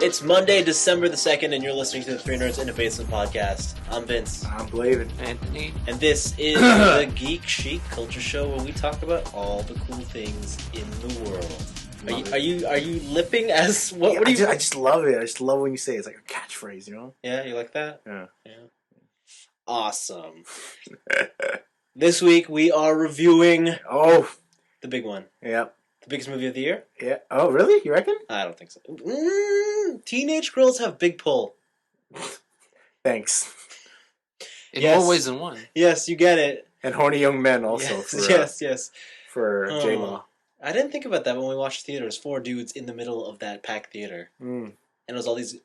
It's Monday, December the 2nd, and you're listening to the Three Nerds in a Basement podcast. I'm Vince. I'm Blaven. Anthony. And this is the Geek Chic Culture Show where we talk about all the cool things in the world. Are you lipping as what? Yeah, What do you? I just love it. I just love when you say it. It's like a catchphrase, you know? Yeah, you like that? Yeah. Awesome. This week we are reviewing the big one, Yep. the biggest movie of the year. Yeah. Oh, really? You reckon? I don't think so. Teenage girls have big pull. Thanks. In Yes. more ways than one. Yes, you get it. And horny young men also. Yes, yes. For Oh. J-Law. I didn't think about that when we watched theaters. 4 dudes in the middle of that packed theater. Mm. And it was all these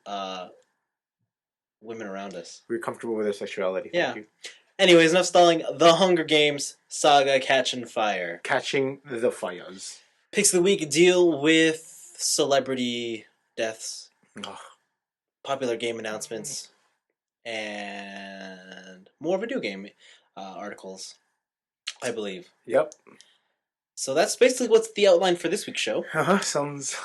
women around us. We're comfortable with their sexuality. Yeah. Thank you. Anyways, enough stalling. The Hunger Games Saga Catching Fire. Catching the fires. Picks of the week deal with celebrity deaths, Ugh. popular game announcements, and more video game articles, I believe. Yep. So that's basically what's the outline for this week's show. Sounds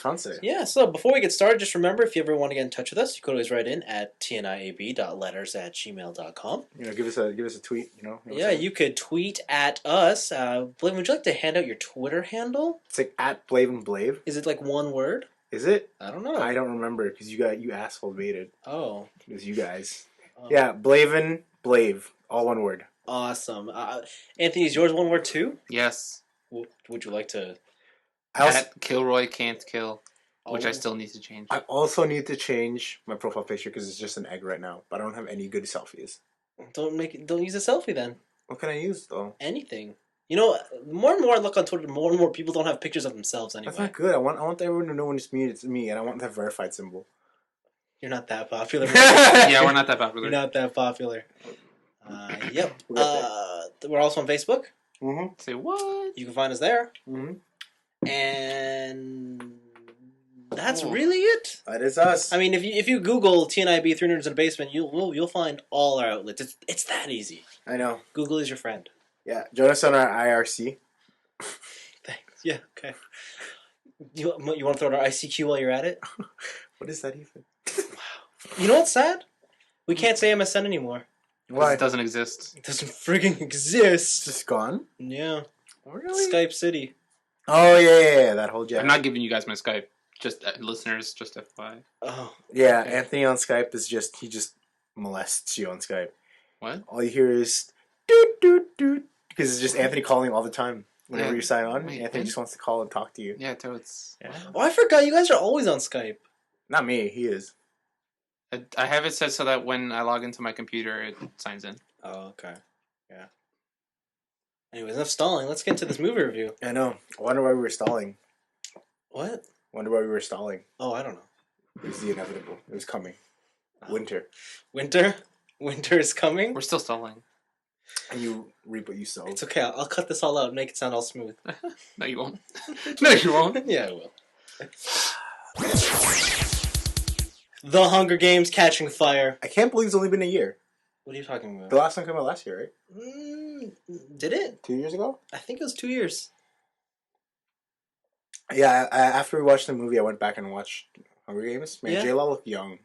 fancy. Yeah, so before we get started, just remember, if you ever want to get in touch with us, you could always write in at tniab.letters@gmail.com. You know, give us a tweet, you know? Yeah, you could tweet at us. Blaven, would you like to hand out your Twitter handle? It's like at Blaven Blave. Is it like one word? Is it? I don't know. I don't remember because you asshole made it. Oh. It was you guys. Oh. Yeah, Blaven Blave. All one word. Awesome. Anthony, is yours one word too? Yes. Would you like to... At Kilroy can't kill, which I Oh. still need to change. I also need to change my profile picture because it's just an egg right now. But I don't have any good selfies. Don't use a selfie then. What can I use though? Anything. You know, more and more I look on Twitter, more and more people don't have pictures of themselves anyway. That's not good. I want everyone to know when it's me, and I want that verified symbol. You're not that popular. Yeah, we're not that popular. You're not that popular. Yep. We're also on Facebook. Mm-hmm. Say what? You can find us there. Mm-hmm. And that's Cool. really it. That is us. I mean, if you Google TNIB 3 Nerds in a Basement, you'll find all our outlets. It's that easy. I know. Google is your friend. Yeah. Join us on our IRC. Thanks. Yeah. Okay. You want to throw out our ICQ while you're at it? What is that even? You know what's sad? We can't say MSN anymore. Because it doesn't exist. It doesn't friggin' It's exist. just gone? Yeah. Really? Skype City. Oh yeah. That whole jack. I'm not giving you guys my Skype. Just listeners, just FYI. Oh. Yeah, Okay. Anthony on Skype is he just molests you on Skype. What? All you hear is doot doot doot because it's just Anthony calling all the time. Whenever Yeah. you sign on, Wait, Anthony what? just wants to call and talk to you. Yeah, totes. Yeah. Oh, I forgot. You guys are always on Skype. Not me. He is. I have it set so that when I log into my computer, it signs in. Oh, okay. Yeah. Anyways, enough stalling. Let's get into this movie review. I know. I wonder why we were stalling. What? Wonder why we were stalling. Oh, I don't know. It was the inevitable. It was coming. Winter. Winter? Winter is coming? We're still stalling. And you reap what you sow. It's okay. I'll cut this all out and make it sound all smooth. No, you won't. No, you won't. Yeah, I will. The Hunger Games Catching Fire. I can't believe it's only been a year. What are you talking about? The last one came out last year, right? Did it? 2 years ago? I think it was 2 years. Yeah, after we watched the movie, I went back and watched Hunger Games. Man, Yeah. J-Law looked young.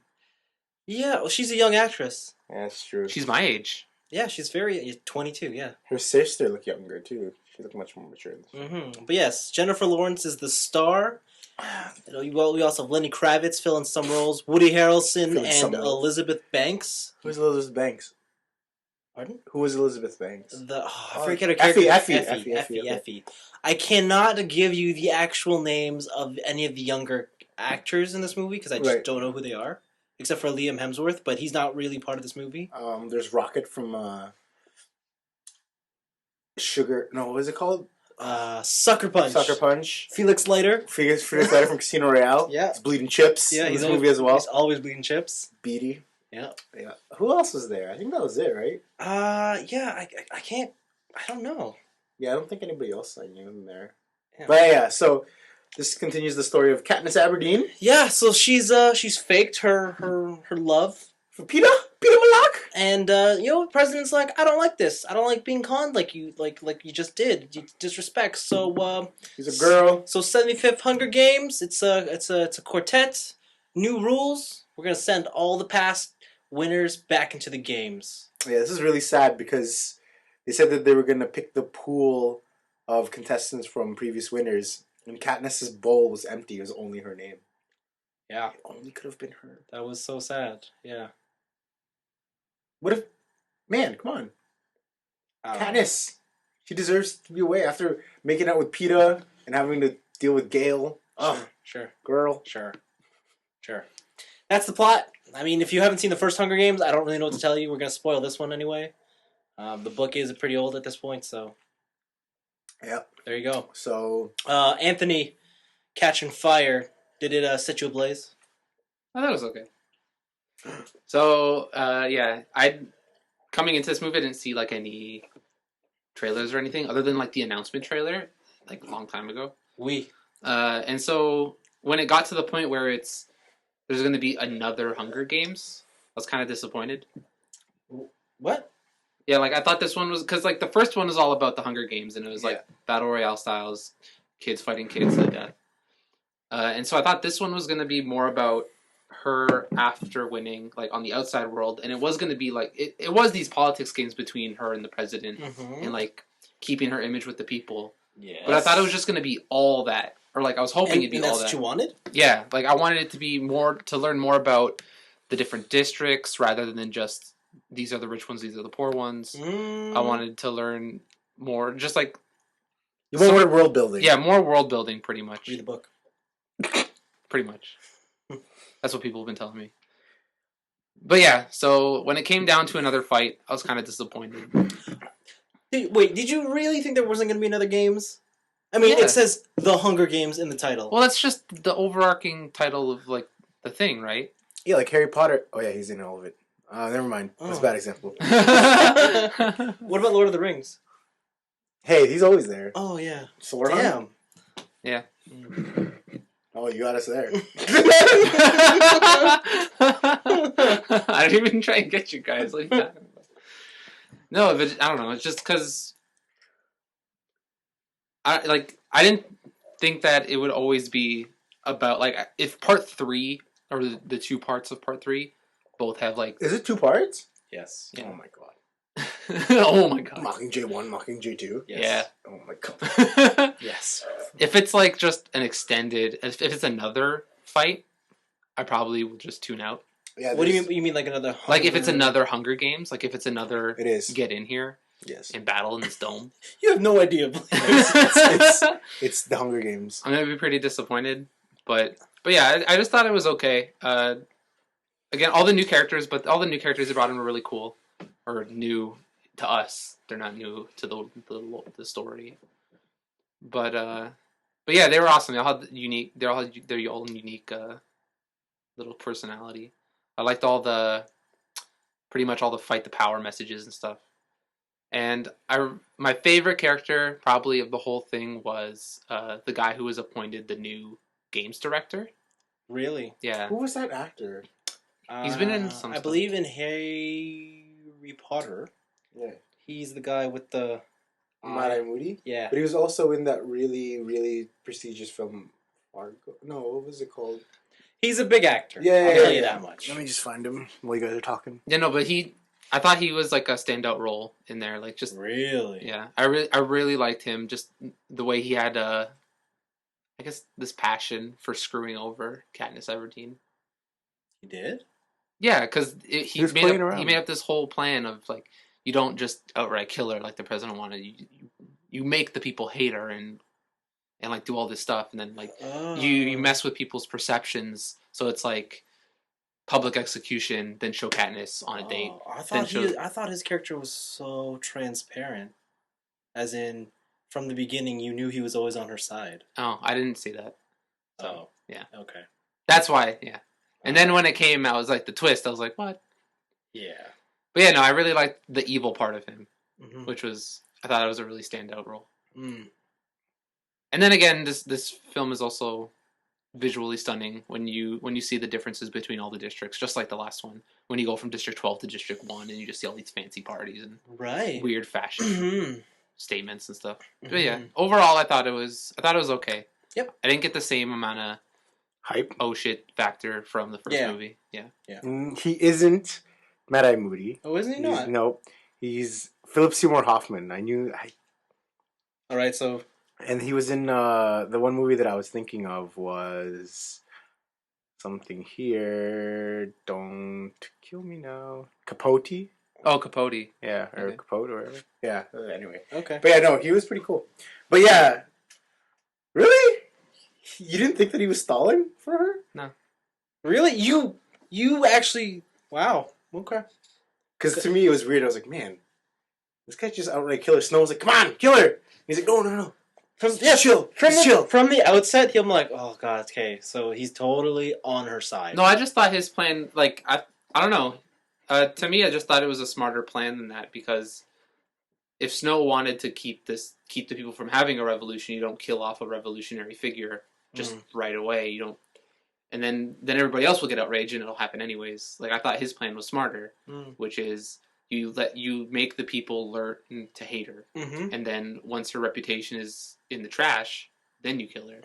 Yeah, well, she's a young actress. Yeah, that's true. She's my age. Yeah, she's 22, yeah. Her sister looked younger, too. She looked much more mature. But yes, Jennifer Lawrence is the star. We also have Lenny Kravitz filling some roles, Woody Harrelson, Filling some and roles. Elizabeth Banks. Who's Elizabeth Banks? Pardon? Who was Elizabeth Banks? I forget her character. Effie. Effie. I cannot give you the actual names of any of the younger actors in this movie because I just Right. don't know who they are, except for Liam Hemsworth, but he's not really part of this movie. There's Rocket from Sugar. No, what is it called? Sucker Punch. Sucker Punch. Felix Leiter. Felix Leiter from Casino Royale. Yeah. He's bleeding chips. Yeah, in he's this movie as well. He's always bleeding chips. Beatty. Yeah. Yeah. Who else was there? I think that was it, right? Yeah. I can't. I don't know. Yeah, I don't think anybody else I knew in there. Yeah. But yeah, so this continues the story of Katniss Aberdeen. Yeah. So she's faked her love. For Peter Malak. And the president's like, I don't like this. I don't like being conned like you just did. You disrespect. So He's a girl. So 75th Hunger Games. It's a quartet. new rules. We're gonna send all the past winners back into the games. Yeah, this is really sad because they said that they were going to pick the pool of contestants from previous winners, and Katniss's bowl was empty. It was only her name. Yeah, It only could have been her. that was so sad. Yeah. What if... Man, come on. I don't know. Katniss. She deserves to be away after making out with PETA and having to deal with Gale. Oh, Sure. girl. Sure. That's the plot. I mean, if you haven't seen the first Hunger Games, I don't really know what to tell you. We're going to spoil this one anyway. The book is pretty old at this point, so Yep. there you go. So, Anthony, Catching Fire, did it set you ablaze? I thought it was okay. So, coming into this movie, I didn't see, like, any trailers or anything, other than, like, the announcement trailer, like, a long time ago. And so, when it got to the point where there's going to be another Hunger Games, I was kind of disappointed. What? Yeah, like, I thought this one was... Because, like, the first one was all about the Hunger Games, and it was, like, Battle Royale styles, kids fighting kids to death. And so I thought this one was going to be more about her after winning, like, on the outside world, and it was going to be, like... It was these politics games between her and the president, and, like, keeping her image with the people. Yes. But I thought it was just going to be all that. Or, like, I was hoping it'd be all that. And that's what you wanted? Yeah, like, I wanted it to be more... To learn more about the different districts, rather than just... These are the rich ones, these are the poor ones. I wanted to learn more, just like... you want more world building. Yeah, more world building, pretty much. Read the book. Pretty much. That's what people have been telling me. But yeah, so when it came down to another fight, I was kind of disappointed. Wait, did you really think there wasn't going to be another games? I mean, Yeah. It says The Hunger Games in the title. Well, that's just the overarching title of, like, the thing, right? Yeah, like Harry Potter. Oh, yeah, he's in all of it. Never mind. That's a bad example. What about Lord of the Rings? Hey, he's always there. Oh, yeah. Sauron? Damn. Yeah. Oh, you got us there. I didn't even try and get you guys like that. No, but I don't know. It's just because I didn't think that it would always be about, like, if part 3 or the two parts of part 3 both have, like... Is it 2 parts? Yes. Yeah. Oh my god. Oh my god. Mockingjay 1, Mockingjay 2? Yes. Yeah. Oh my god. Yes. If it's, like, just an extended... If it's another fight, I probably will just tune out. Yeah. What do you mean? You mean like another? Like, if it's another Hunger Games, like, if it's another... It is. Get in here Yes. and battle in this dome. You have no idea. It's the Hunger Games. I'm gonna be pretty disappointed, but yeah, I just thought it was okay. Again, all the new characters they brought in were really cool, or new to us. They're not new to the story. But yeah, they were awesome. They all had unique. They're all unique little personality. I liked pretty much all the fight the power messages and stuff. And my favorite character probably of the whole thing was the guy who was appointed the new games director. Really? Yeah. Who was that actor? He's been in some I stuff. believe in Harry Potter. Yeah. He's the guy with the. Mad-Eye Moody? Yeah. But he was also in that really, really prestigious film, Fargo. No, what was it called? He's a big actor. Yeah, I'll tell you that much. Let me just find him while you guys are talking. Yeah, no, but I thought he was like a standout role in there. Like, just Really? yeah, I really liked him. Just the way he had I guess this passion for screwing over Katniss Everdeen. He did? Yeah, because he was playing around. He made up this whole plan of, like, you don't just outright kill her like the president wanted. You make the people hate her and like do all this stuff, and then, like, you mess with people's perceptions. So it's like public execution, then show Katniss on a date. I thought his character was so transparent, as in from the beginning you knew he was always on her side. Oh, I didn't see that. So yeah, okay, that's why. Yeah, and then when it came out, it was like the twist. I was like, what? Yeah, but yeah, no, I really liked the evil part of him, mm-hmm. which I thought it was a really standout role. Mm. And then again, this film is also visually stunning when you see the differences between all the districts, just like the last one. When you go from District 12 to District 1, and you just see all these fancy parties and weird fashion Mm-hmm. statements and stuff. Mm-hmm. But yeah, overall, I thought it was okay. Yep. I didn't get the same amount Hype. oh shit factor from the first Yeah. movie. Yeah. He isn't Mad-Eye Moody. Oh, isn't he not? No, he's Philip Seymour Hoffman. All right, so And he was in the one movie that I was thinking of was something here. Don't kill me now. Capote. Oh, Capote. Yeah, or Okay. Capote or whatever. Yeah. Anyway, okay. but yeah, no, he was pretty cool. But yeah, really, you didn't think that he was stalling for her? Really, you actually wow. Okay. Because to me it was weird. I was like, man, this guy just outright kill her. Snow was like, come on, kill her. He's like, no. Chill. Chill. From the outset, I'm like, oh god, okay, so he's totally on her side. No, I just thought his plan, like, I don't know. To me, I just thought it was a smarter plan than that, because if Snow wanted to keep the people from having a revolution, you don't kill off a revolutionary figure just right away. You don't, and then everybody else will get outraged and it'll happen anyways. Like, I thought his plan was smarter, which is you make the people learn to hate her, and then once her reputation is in the trash, then you kill her,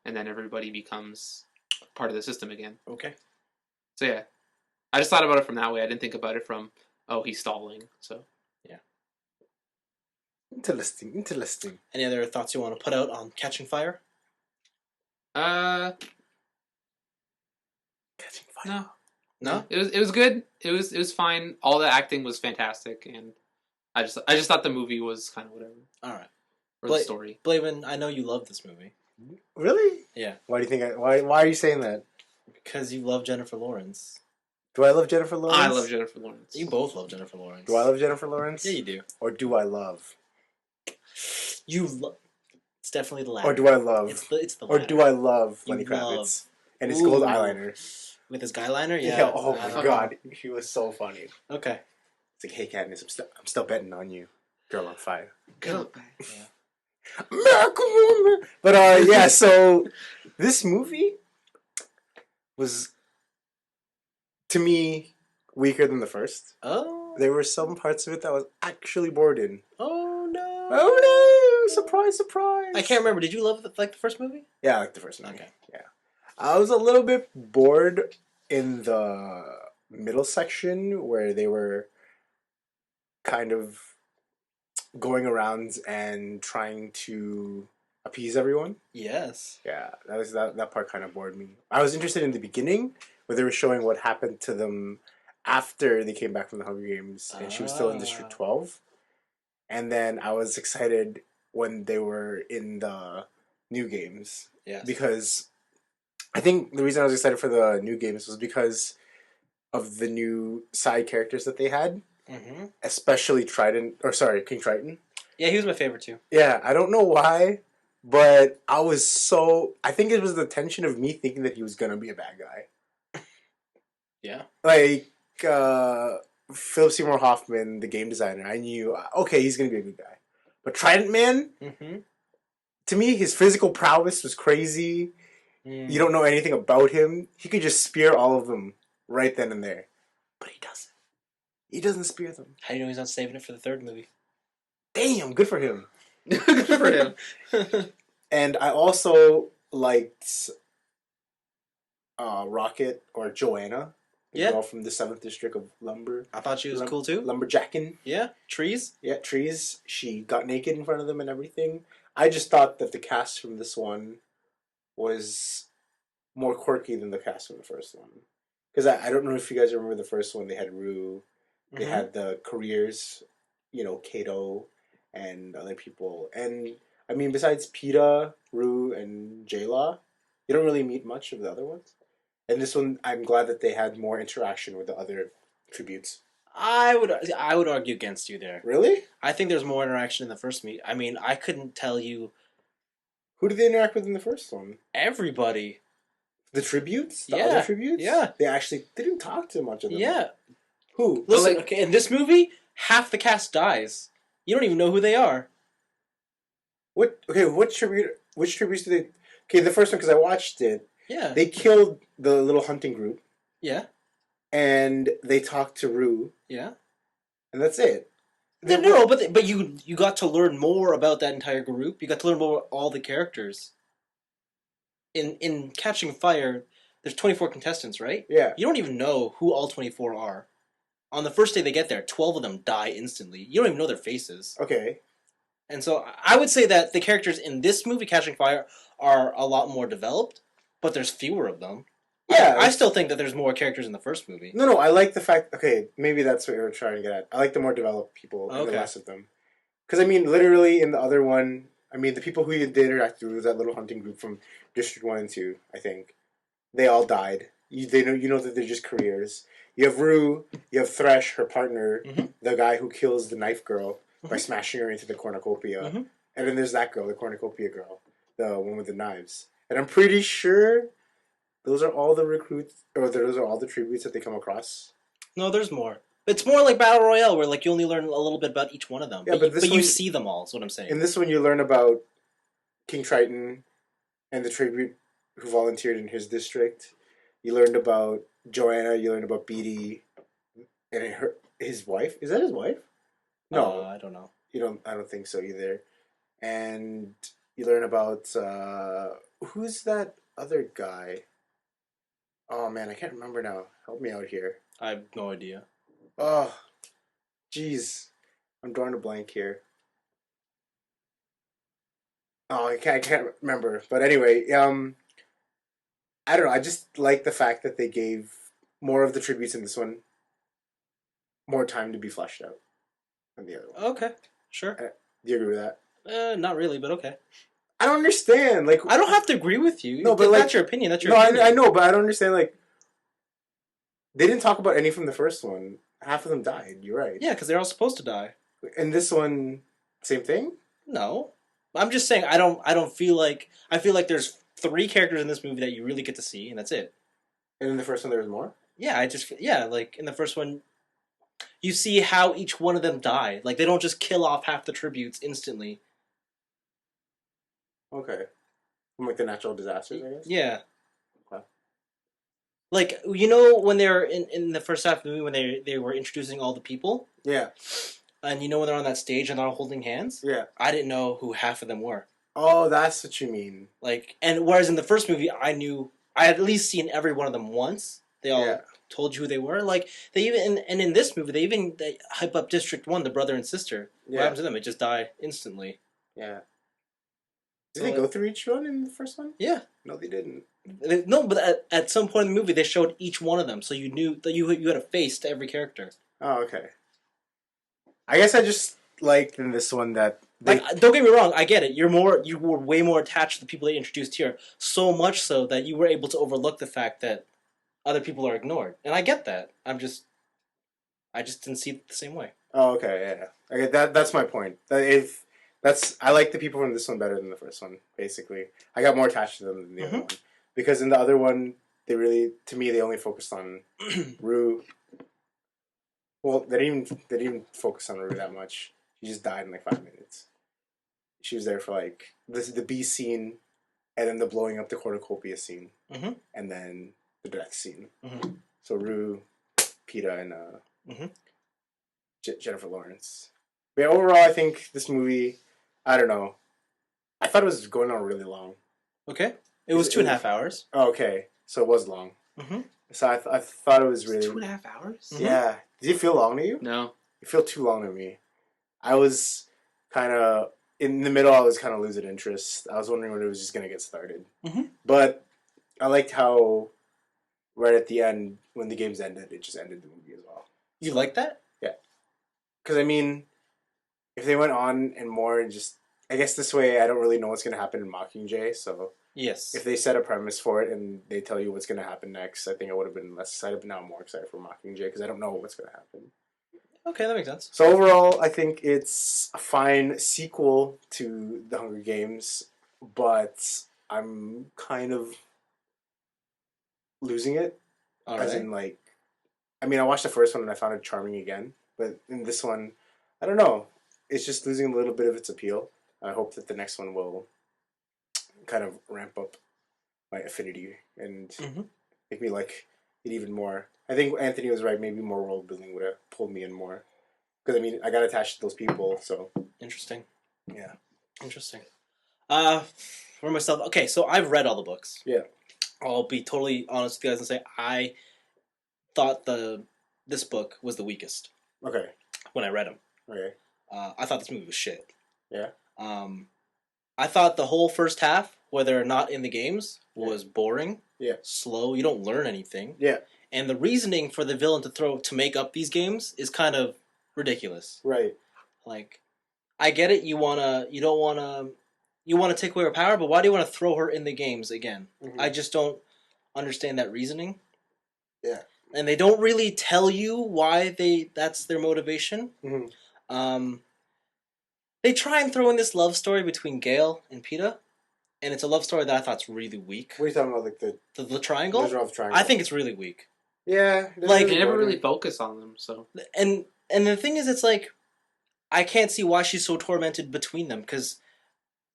and then everybody becomes part of the system again. Okay. So yeah, I just thought about it from that way. I didn't think about it from, oh, he's stalling. So yeah. Interesting. Any other thoughts you want to put out on Catching Fire? Catching Fire. No. It was good. It was fine. All the acting was fantastic, and I just thought the movie was kind of whatever. All right. Or the story. Blaven, I know you love this movie. Really? Yeah. Why do you think? Why are you saying that? Because you love Jennifer Lawrence. Do I love Jennifer Lawrence? I love Jennifer Lawrence. You both love Jennifer Lawrence. Do I love Jennifer Lawrence? Yeah, you do. Or do I love? It's definitely the latter. Or do I love? It's the latter. Or do I love Lenny You Kravitz and his gold eyeliner? With his guyliner? Yeah. Oh my god, she was so funny. Okay. It's like, hey Katniss, I'm still betting on you, girl on fire. Go. Yeah. American woman. But yeah, so this movie was, to me, weaker than the first. Oh. There were some parts of it that I was actually bored in. Oh no. Oh no! Surprise! I can't remember. Did you love the first movie? Yeah, I liked the first movie. Okay. Yeah. I was a little bit bored in the middle section where they were kind of going around and trying to appease everyone. Yes. Yeah, that part kind of bored me. I was interested in the beginning where they were showing what happened to them after they came back from the Hunger Games and she was still in District 12. And then I was excited when they were in the new games. Yes. Because I think the reason I was excited for the new games was because of the new side characters that they had. Mm-hmm. Especially King Triton. Yeah, he was my favorite too. Yeah, I don't know why, but I think it was the tension of me thinking that he was going to be a bad guy. Yeah. Like, Philip Seymour Hoffman, the game designer, I knew, okay, he's going to be a good guy. But Trident Man, to me, his physical prowess was crazy. You don't know anything about him. He could just spear all of them right then and there. But he doesn't. He doesn't spear them. How do you know he's not saving it for the third movie? Damn, good for him. Good for him. And I also liked Rocket, or Joanna, the girl from the 7th District of Lumber. I thought she was cool too. Lumberjacking. Yeah, trees. Yeah, trees. She got naked in front of them and everything. I just thought that the cast from this one was more quirky than the cast from the first one. Because I don't know if you guys remember the first one. They had Rue. They had the careers, Kato and other people. And, I mean, besides Peta, Rue, and Jayla, you don't really meet much of the other ones. And this one, I'm glad that they had more interaction with the other tributes. I would argue against you there. Really? I think there's more interaction in the first meet. I mean, I couldn't tell you. Who did they interact with in the first one? Everybody. The tributes? The Yeah. other tributes? Yeah. They didn't talk to much of them. Yeah. Who? Listen, okay, in this movie, half the cast dies. You don't even know who they are. Which tributes did they... Okay, the first one, because I watched it. Yeah. They killed the little hunting group. Yeah. And they talked to Rue. Yeah. And that's it. No, but you got to learn more about that entire group. You got to learn more about all the characters. in Catching Fire, there's 24 contestants, right? Yeah. You don't even know who all 24 are. On the first day they get there, 12 of them die instantly. You don't even know their faces. Okay. And so I would say that the characters in this movie, Catching Fire, are a lot more developed, but there's fewer of them. Yeah. I still think that there's more characters in the first movie. No, I like the fact... Okay, maybe that's what you were trying to get at. I like the more developed people and the less of them. Because, I mean, literally in the other one... I mean, the people who you did interact with was that little hunting group from District 1 and 2, I think. They all died. You know that they're just careers. You have Rue, you have Thresh, her partner, the guy who kills the knife girl by smashing her into the cornucopia. And then there's that girl, the cornucopia girl, the one with the knives. And I'm pretty sure those are all the recruits, or those are all the tributes that they come across. No, there's more. It's more like Battle Royale, where like you only learn a little bit about each one of them. Yeah, but you see them all, is what I'm saying. In this one, you learn about King Triton and the tribute who volunteered in his district. You learned about Joanna. You learned about Beatty and his wife. Is that his wife? No, I don't know. I don't think so either. And you learn about who's that other guy? Oh man, I can't remember now. Help me out here. I have no idea. Oh, jeez, I'm drawing a blank here. Oh, I can't remember. But anyway, I don't know. I just like the fact that they gave more of the tributes in this one more time to be fleshed out than the other one. Okay, sure. Do you agree with that? Not really, but okay. I don't understand. Like, I don't have to agree with you. No, but that's your opinion. That's your opinion. I know, but I don't understand. Like, they didn't talk about any from the first one. Half of them died. You're right. Yeah, because they're all supposed to die. And this one, same thing. No, I'm just saying I don't feel like I feel like there's 3 characters in this movie that you really get to see, and that's it. And in the first one, there was more. Yeah, like in the first one, you see how each one of them die. Like they don't just kill off half the tributes instantly. Okay. From like the natural disasters, I guess. Yeah. Okay. Like when they're in the first half of the movie when they were introducing all the people. Yeah. And when they're on that stage and they're all holding hands. Yeah. I didn't know who half of them were. Oh, that's what you mean. Like, and whereas in the first movie, I had at least seen every one of them once. They all told you who they were. Like they even and in this movie they hype up District 1, the brother and sister. Yeah. What happened to them? It just died instantly. Yeah. Did they go through each one in the first one? Yeah. No, they didn't. No, but at some point in the movie, they showed each one of them, so you knew that you had a face to every character. Oh, okay. I guess I just liked in this one that... Like, don't get me wrong, I get it. You were way more attached to the people they introduced here, so much so that you were able to overlook the fact that other people are ignored. And I get that. I just didn't see it the same way. Oh, okay, yeah. Okay, that's my point. I like the people from this one better than the first one, basically. I got more attached to them than the other one. Because in the other one, they only focused on Rue. Well, they didn't even focus on Rue that much. She just died in like 5 minutes. She was there for like the bee scene, and then the blowing up the cornucopia scene, and then the death scene. So Rue, Peta, and Jennifer Lawrence. But yeah, overall, I think this movie, I don't know. I thought it was going on really long. Okay. It was 2.5 hours. Oh, okay. So it was long. So I thought it was really... 2.5 hours? Yeah. Did it feel long to you? No. It felt too long to me. I was kind of... In the middle, I was kind of losing interest. I was wondering when it was just going to get started. But I liked how right at the end, when the games ended, it just ended the movie as well. You like that? Yeah. Because, I mean, if they went on and more and just... I guess this way, I don't really know what's going to happen in Mockingjay, so... Yes. If they set a premise for it and they tell you what's going to happen next, I think I would have been less excited, but now I'm more excited for Mockingjay because I don't know what's going to happen. Okay, that makes sense. So overall, I think it's a fine sequel to The Hunger Games, but I'm kind of losing it. As in, like, I mean, I watched the first one and I found it charming again, but in this one, I don't know. It's just losing a little bit of its appeal. I hope that the next one will kind of ramp up my affinity and make me like it even more. I think Anthony was right. Maybe more world building would have pulled me in more. Because, I mean, I got attached to those people, so... Interesting. Yeah. Interesting. For myself, okay, so I've read all the books. Yeah. I'll be totally honest with you guys and say I thought this book was the weakest Okay. when I read them. Okay. I thought this movie was shit. Yeah. I thought the whole first half, where they're not in the games, was boring. Yeah. Slow. You don't learn anything. Yeah. And the reasoning for the villain to make up these games is kind of ridiculous. Right. Like, I get it. You don't wanna take away her power, but why do you want to throw her in the games again? Mhm. I just don't understand that reasoning. Yeah. And they don't really tell you why that's their motivation. Mm-hmm. They try and throw in this love story between Gale and Peeta, and it's a love story that I thought's really weak. What are you talking about? Like The triangle? the triangle. I think it's really weak. Yeah. Like- They never really focus on them, so And the thing is, it's like I can't see why she's so tormented between them, because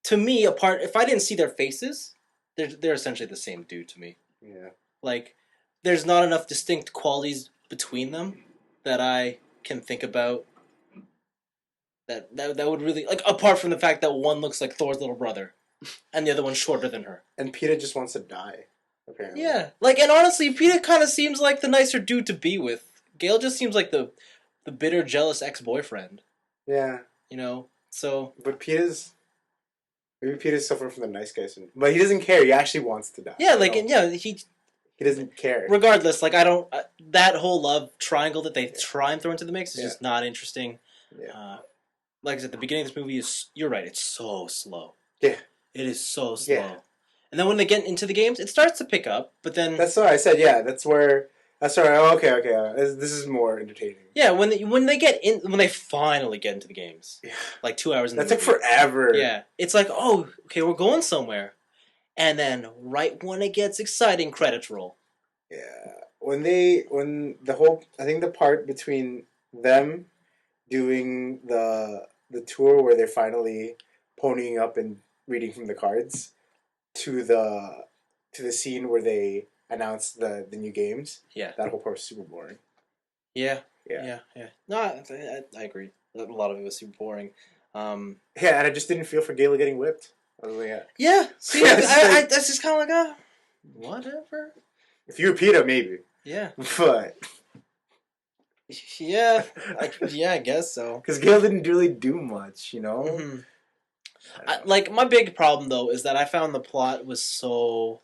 to me, if I didn't see their faces, they're essentially the same dude to me. Yeah. Like, there's not enough distinct qualities between them that I can think about. That would really, like, apart from the fact that one looks like Thor's little brother, and the other one's shorter than her. And Peeta just wants to die. Apparently. Yeah, like, and honestly, Peeta kind of seems like the nicer dude to be with. Gale just seems like the bitter, jealous ex-boyfriend. Yeah. You know, so But maybe Peter's suffering from the nice guy syndrome. But he doesn't care. He actually wants to die. yeah, like, You and know? yeah, he. He doesn't care. Regardless, like, I don't. That whole love triangle that they try and throw into the mix is Yeah. just not interesting. Yeah. Like I said, the beginning of this movie is. You're right. It's so slow. Yeah. It is so slow. Yeah. And then when they get into the games, it starts to pick up. But then, That's what I said. Yeah. That's where. That's where. Oh, okay. This is more entertaining. yeah, when they finally get into the games, Yeah. like 2 hours. That took forever. Yeah, it's like, oh, okay, we're going somewhere, and then right when it gets exciting, credits roll. Yeah. I think the part between them doing the tour where they're finally ponying up and reading from the cards to the scene where they announce the new games. Yeah. That whole part was super boring. Yeah, Yeah. yeah. No, I agree. A lot of it was super boring. Yeah, and I just didn't feel for Gayla getting whipped. I was like, yeah. Yeah. See, Yeah, it's I like- that's just kind of like whatever. If you were Peter, maybe. Yeah. But Yeah. I guess so. because Gale didn't really do much, you know. Mhm. Like, my big problem though is that I found the plot was so.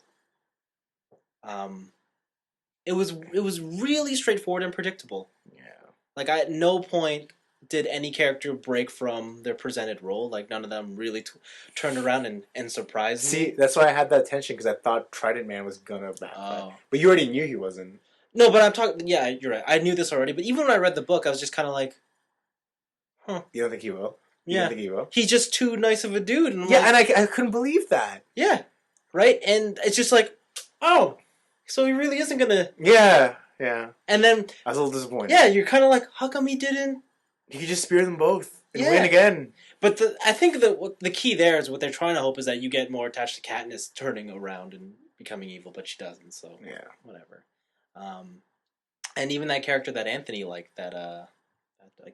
It was really straightforward and predictable. Yeah. Like, at no point did any character break from their presented role. Like, none of them really turned around and surprised me. See, that's why I had that tension because I thought Trident Man was gonna backfire, Oh. but you already knew he wasn't. No, but I'm talking. Yeah, you're right. I knew this already. But even when I read the book, I was just kind of like, You don't think he will? You yeah, don't think he will? he's just too nice of a dude. And I'm Yeah, like, and I couldn't believe that. yeah, right. And it's just like, oh, so he really isn't gonna. Yeah, yeah. And then, I was a little disappointed. yeah, you're kind of like, how come he didn't? He could just spear them both and Yeah. win again. But I think that the key there is what they're trying to hope is that you get more attached to Katniss turning around and becoming evil, but she doesn't. So Yeah. whatever. And even that character that Anthony liked, that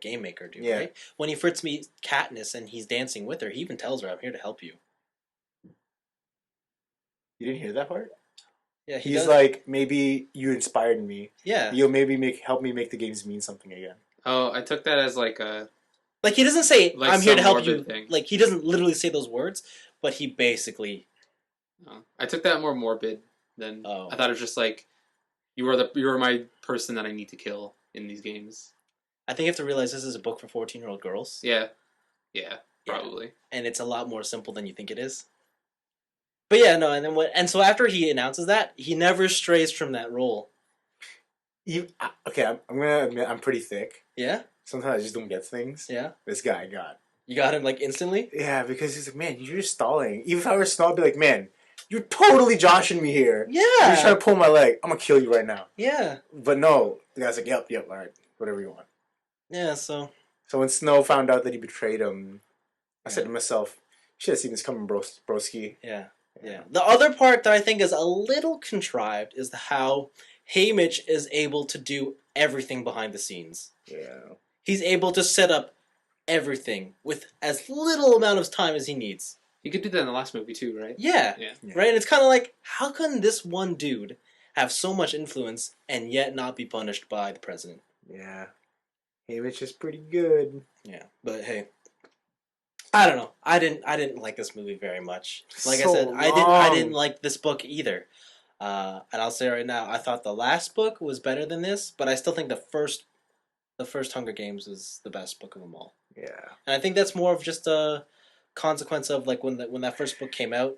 game maker dude, Yeah. right? When he first meets Katniss and he's dancing with her, he even tells her, "I'm here to help you." You didn't hear that part? Yeah, he He's does. like, maybe you inspired me. Yeah, You'll maybe help me make the games mean something again. oh, I took that as like a like he doesn't say, Like "I'm here to some help you." morbid thing. Like, he doesn't literally say those words, but he basically. I took that more morbid than Oh. I thought it was just like you are my person that I need to kill in these games. I think you have to realize this is a book for 14-year-old girls, Yeah, probably. and it's a lot more simple than you think it is. But yeah, no, and then and so after he announces that, he never strays from that role. Okay, I'm gonna admit I'm pretty thick. Yeah, Sometimes I just don't get things. yeah. This guy got. You got him like instantly. Yeah, because he's like, man, you're just stalling. Even if I were a stall, I'd be like, man, you're totally joshing me here. Yeah, You're trying to pull my leg. I'm gonna kill you right now. yeah, But no, the guy's like, yep, all right, whatever you want. yeah. So So when Snow found out that he betrayed him, I said Yeah. to myself, should have seen this coming, broski. yeah, yeah. The other part that I think is a little contrived is how Haymitch is able to do everything behind the scenes. Yeah. He's able to set up everything with as little amount of time as he needs. He could do that in the last movie too, right? Yeah, Yeah. right. And it's kind of like, how can this one dude have so much influence and yet not be punished by the president? Yeah. Haymitch is pretty good. Yeah, but hey, I don't know. I didn't like this movie very much. Like I So said, I didn't long. like this book either. And I'll say right now, I thought the last book was better than this, but I still think the first Hunger Games is the best book of them all. Yeah. And I think that's more of just a consequence of like when that first book came out.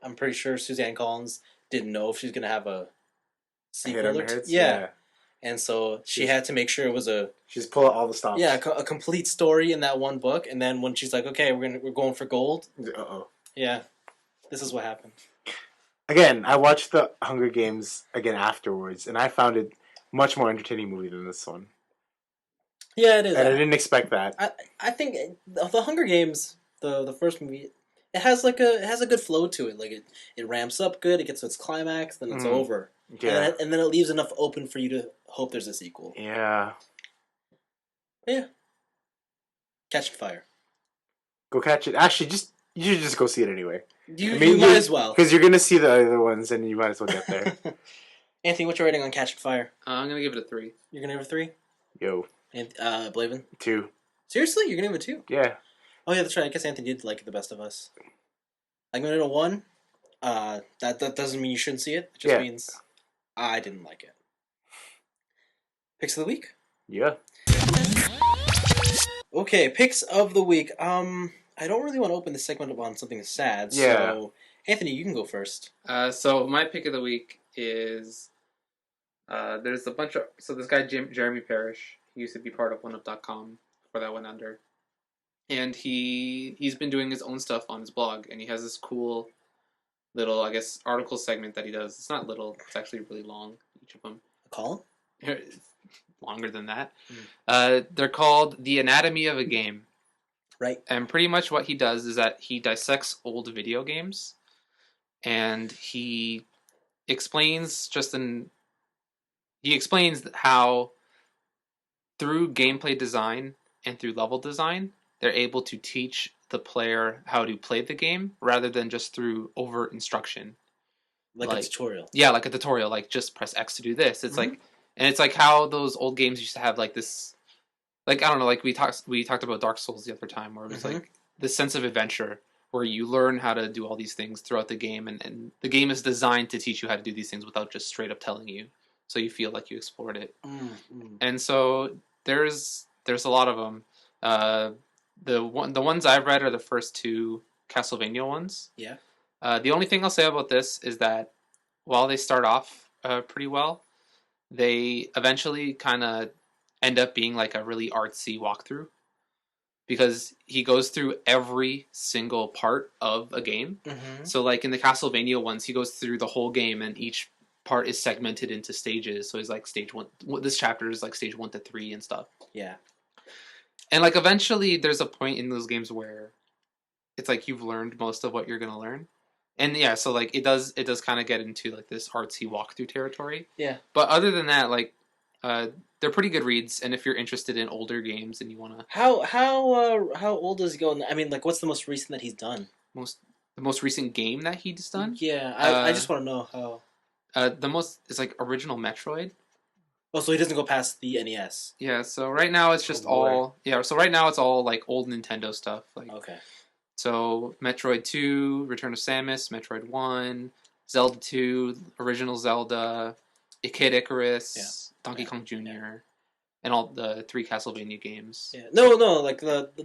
I'm pretty sure Suzanne Collins didn't know if she was gonna have a Hit on sequel the or two. hits. Yeah, and so she had to make sure it was a She's pulling all the stops. a complete story in that one book. And then when she's like, okay, we're going for gold. Uh-oh. Yeah, this is what happened. Again, I watched the Hunger Games again afterwards, and I found it much more entertaining movie than this one. Yeah, it is. And I didn't expect that. I think the Hunger Games, the first movie, it has a good flow to it. Like it ramps up good, it gets to its climax, then it's over. Yeah. And then it leaves enough open for you to hope there's a sequel. Yeah. Yeah. Catching Fire. Go catch it. Actually, you should just go see it anyway. You might as well. Because you're going to see the other ones, and you might as well get there. Anthony, what's your rating on Catching Fire? I'm gonna give it a 3. You're gonna give it a 3? Yo. And Blaven? 2. Seriously? You're gonna give it a 2? Yeah. Oh yeah, that's right. I guess Anthony did like it the best of us. I'm gonna give it a 1. That doesn't mean you shouldn't see it. It just means I didn't like it. Picks of the week? Yeah. Okay, picks of the week. I don't really want to open this segment up on something sad, so Anthony, you can go first. So my pick of the week is there's a bunch of this guy Jeremy Parrish. He used to be part of OneUp.com before that went under, and he's been doing his own stuff on his blog, and he has this cool little article segment that he does. It's not little; it's actually really long. Each of them. A column? Longer than that. They're called The Anatomy of a Game. Right. And pretty much what he does is that he dissects old video games, and he explains how through gameplay design and through level design, they're able to teach the player how to play the game rather than just through overt instruction. Like a tutorial. Yeah, like a tutorial, like just press X to do this. It's like, and it's like how those old games used to have like this, like, I don't know, like we talked about Dark Souls the other time, where it was like this sense of adventure where you learn how to do all these things throughout the game, and the game is designed to teach you how to do these things without just straight up telling you, so you feel like you explored it. And so there's a lot of them. The ones I've read are the first 2 Castlevania ones. Yeah. The only thing I'll say about this is that while they start off pretty well, they eventually kind of end up being like a really artsy walkthrough, because he goes through every single part of a game. So like in the Castlevania ones, he goes through the whole game, and each part is segmented into stages. So he's like stage 1. This chapter is like stage 1 to 3 and stuff. Yeah. And like eventually there's a point in those games where it's like you've learned most of what you're going to learn. And yeah, so like it does kind of get into like this artsy walkthrough territory. Yeah. But other than that, like they're pretty good reads, and if you're interested in older games and you want to... How old does he go? I mean, like, what's the most recent that he's done? The most recent game that he's done? Yeah, I just want to know how... the most is like original Metroid. Oh, so he doesn't go past the NES. Yeah, so right now it's just all like old Nintendo stuff. Like, okay. So Metroid 2, Return of Samus, Metroid 1, Zelda 2, original Zelda, Kid Icarus, Donkey Kong Jr., and all the 3 Castlevania games. Yeah. No, like the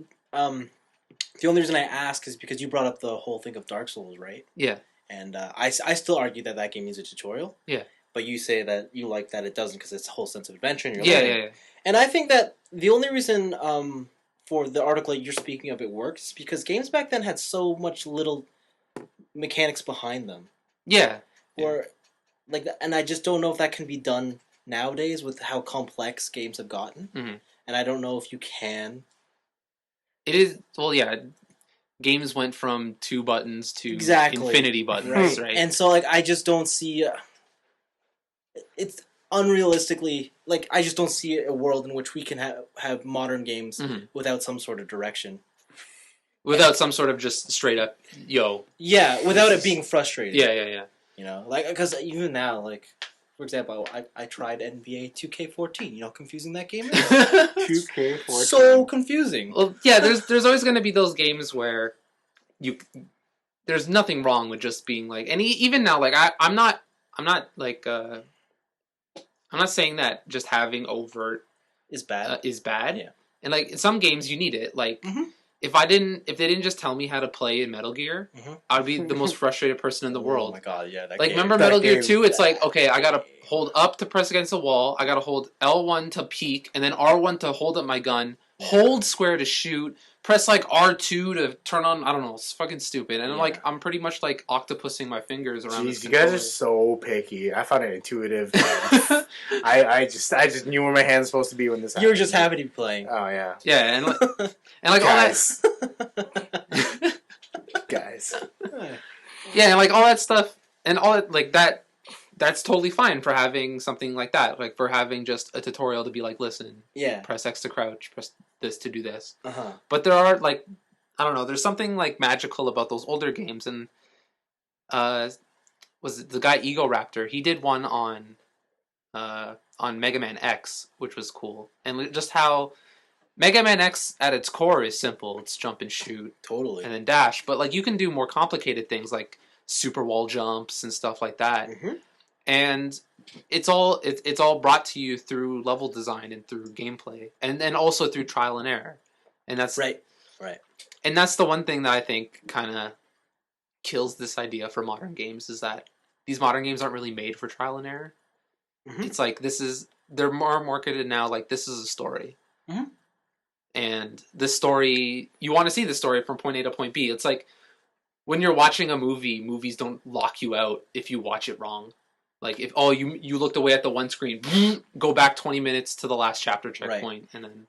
only reason I ask is because you brought up the whole thing of Dark Souls, right? Yeah. And I still argue that game needs a tutorial. Yeah. But you say that you like that it doesn't because it's a whole sense of adventure. And Yeah. And I think that the only reason for the article that you're speaking of it works is because games back then had so much little mechanics behind them. Yeah. Or like, and I just don't know if that can be done nowadays with how complex games have gotten. Mm-hmm. And I don't know if you can. It is, well, yeah. Games went from 2 buttons to infinity buttons, right? And so, like, I just don't see... it's unrealistically... Like, I just don't see a world in which we can have modern games without some sort of direction. without some sort of just straight up yo. Yeah, without it being frustrating. Yeah. You know, like because even now, like for example, I tried NBA 2K14. You know, how confusing that game is. 2K14. So confusing. Well, yeah. There's always going to be those games where there's nothing wrong with just being like, and even now, like I'm not like I'm not saying that just having overt Is bad. is bad. Yeah. And like in some games you need it. Like Mhm. if they didn't just tell me how to play in Metal Gear, Mhm. I'd be the most frustrated person in the Oh world. my god, yeah. That Like game. remember that Metal Gear game- 2? It's like, okay, I gotta hold up to press against the wall, I gotta hold L1 to peek, and then R1 to hold up my gun, hold square to shoot, press like R2 to turn on, I don't know, it's fucking stupid. And Yeah. I'm pretty much like octopussing my fingers around this Jeez, you guys are controller. so picky. I found it intuitive. I just knew where my hand's supposed to be when this happened. You were just happy to be playing. Oh yeah. Yeah, and like Guys. all that Guys. yeah, and like all that stuff and all that like that's totally fine for having something like that. Like for having just a tutorial to be like, listen, Yeah. press X to crouch, press this to do this. Uh-huh. But there are like, I don't know, there's something like magical about those older games. And was it the guy Ego Raptor? He did one on Mega Man X, which was cool. And just how Mega Man X at its core is simple. It's jump and shoot Totally. and then dash. But like you can do more complicated things like super wall jumps and stuff like that. Mhm. And it's all brought to you through level design and through gameplay, and then also through trial and error, and that's Right. and that's the one thing that I think kind of kills this idea for modern games is that these modern games aren't really made for trial and error. Mhm. It's like they're more marketed now like this is a story, Mhm. and this story you want to see the story from point A to point B. It's like when you're watching a movie, movies don't lock you out if you watch it wrong. Like if you looked away at the one screen, go back 20 minutes to the last chapter checkpoint, and then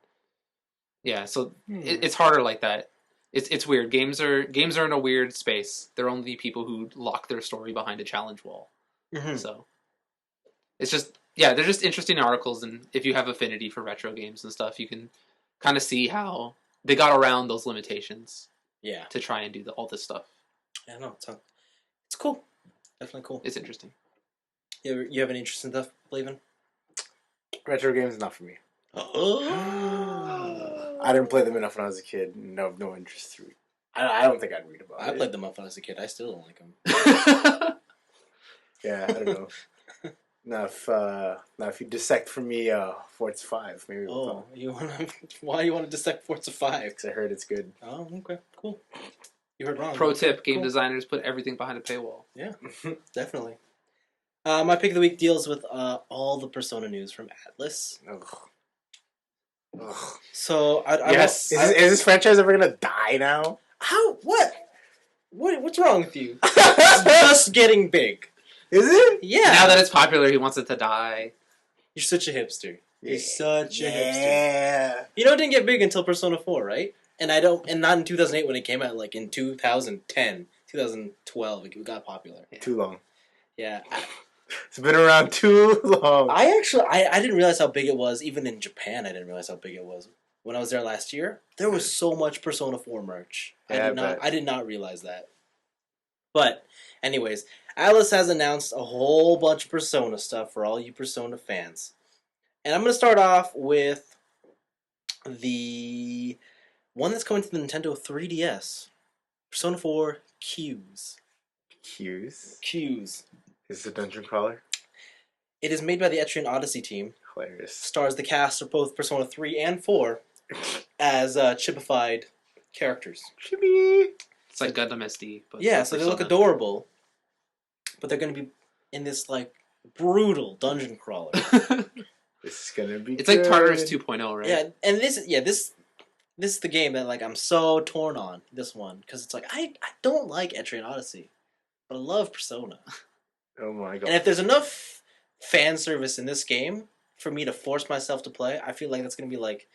so it's harder like that. It's weird. Games are in a weird space. They're only people who lock their story behind a challenge wall. Mhm. So it's just they're just interesting articles, and if you have affinity for retro games and stuff, you can kind of see how they got around those limitations Yeah. to try and do all this stuff. Yeah, no, it's cool. Definitely cool. It's interesting. You have any interest in stuff, Blaven? Retro games not for me. Oh. I didn't play them enough when I was a kid. No interest through. I don't think I'd read about it. I played them up when I was a kid. I still don't like them. Yeah, I don't know. Now if you dissect for me Forza 5, maybe we'll talk. Why you want to dissect Forza 5? Because I heard it's good. Oh, okay, cool. You heard wrong. Pro tip: game Cool. designers put everything behind a paywall. Yeah, definitely. My pick of the week deals with all the Persona news from Atlas. Ugh. So Yes. Is this franchise ever gonna die now? How? What's wrong with you? It's just getting big. Is it? Yeah. Now that it's popular, he wants it to die. You're such a hipster. You're Yeah. such a hipster. Yeah. You know, it didn't get big until Persona 4, right? And not in 2008 when it came out. Like in 2010, 2012, it got popular. Too long. Yeah. It's been around too long. I didn't realize how big it was. Even in Japan, I didn't realize how big it was. When I was there last year, there was so much Persona 4 merch. Yeah, I did not realize that. But, anyways, Atlas has announced a whole bunch of Persona stuff for all you Persona fans. And I'm going to start off with the one that's coming to the Nintendo 3DS. Persona 4 Q's. Q's. Q's. Is it a dungeon crawler? It is made by the Etrian Odyssey team. Hilarious. Stars the cast of both Persona 3 and 4 as chipified characters. Chibi. It's like Gundam SD. But Yeah, so they look Persona. adorable, but they're going to be in this like brutal dungeon crawler. This is gonna be. It's like good. Tartarus 2.0, right? Yeah, and this is the game that like I'm so torn on this one because it's like I don't like Etrian Odyssey, but I love Persona. Oh my god. And if there's enough fan service in this game for me to force myself to play, I feel like that's going to be like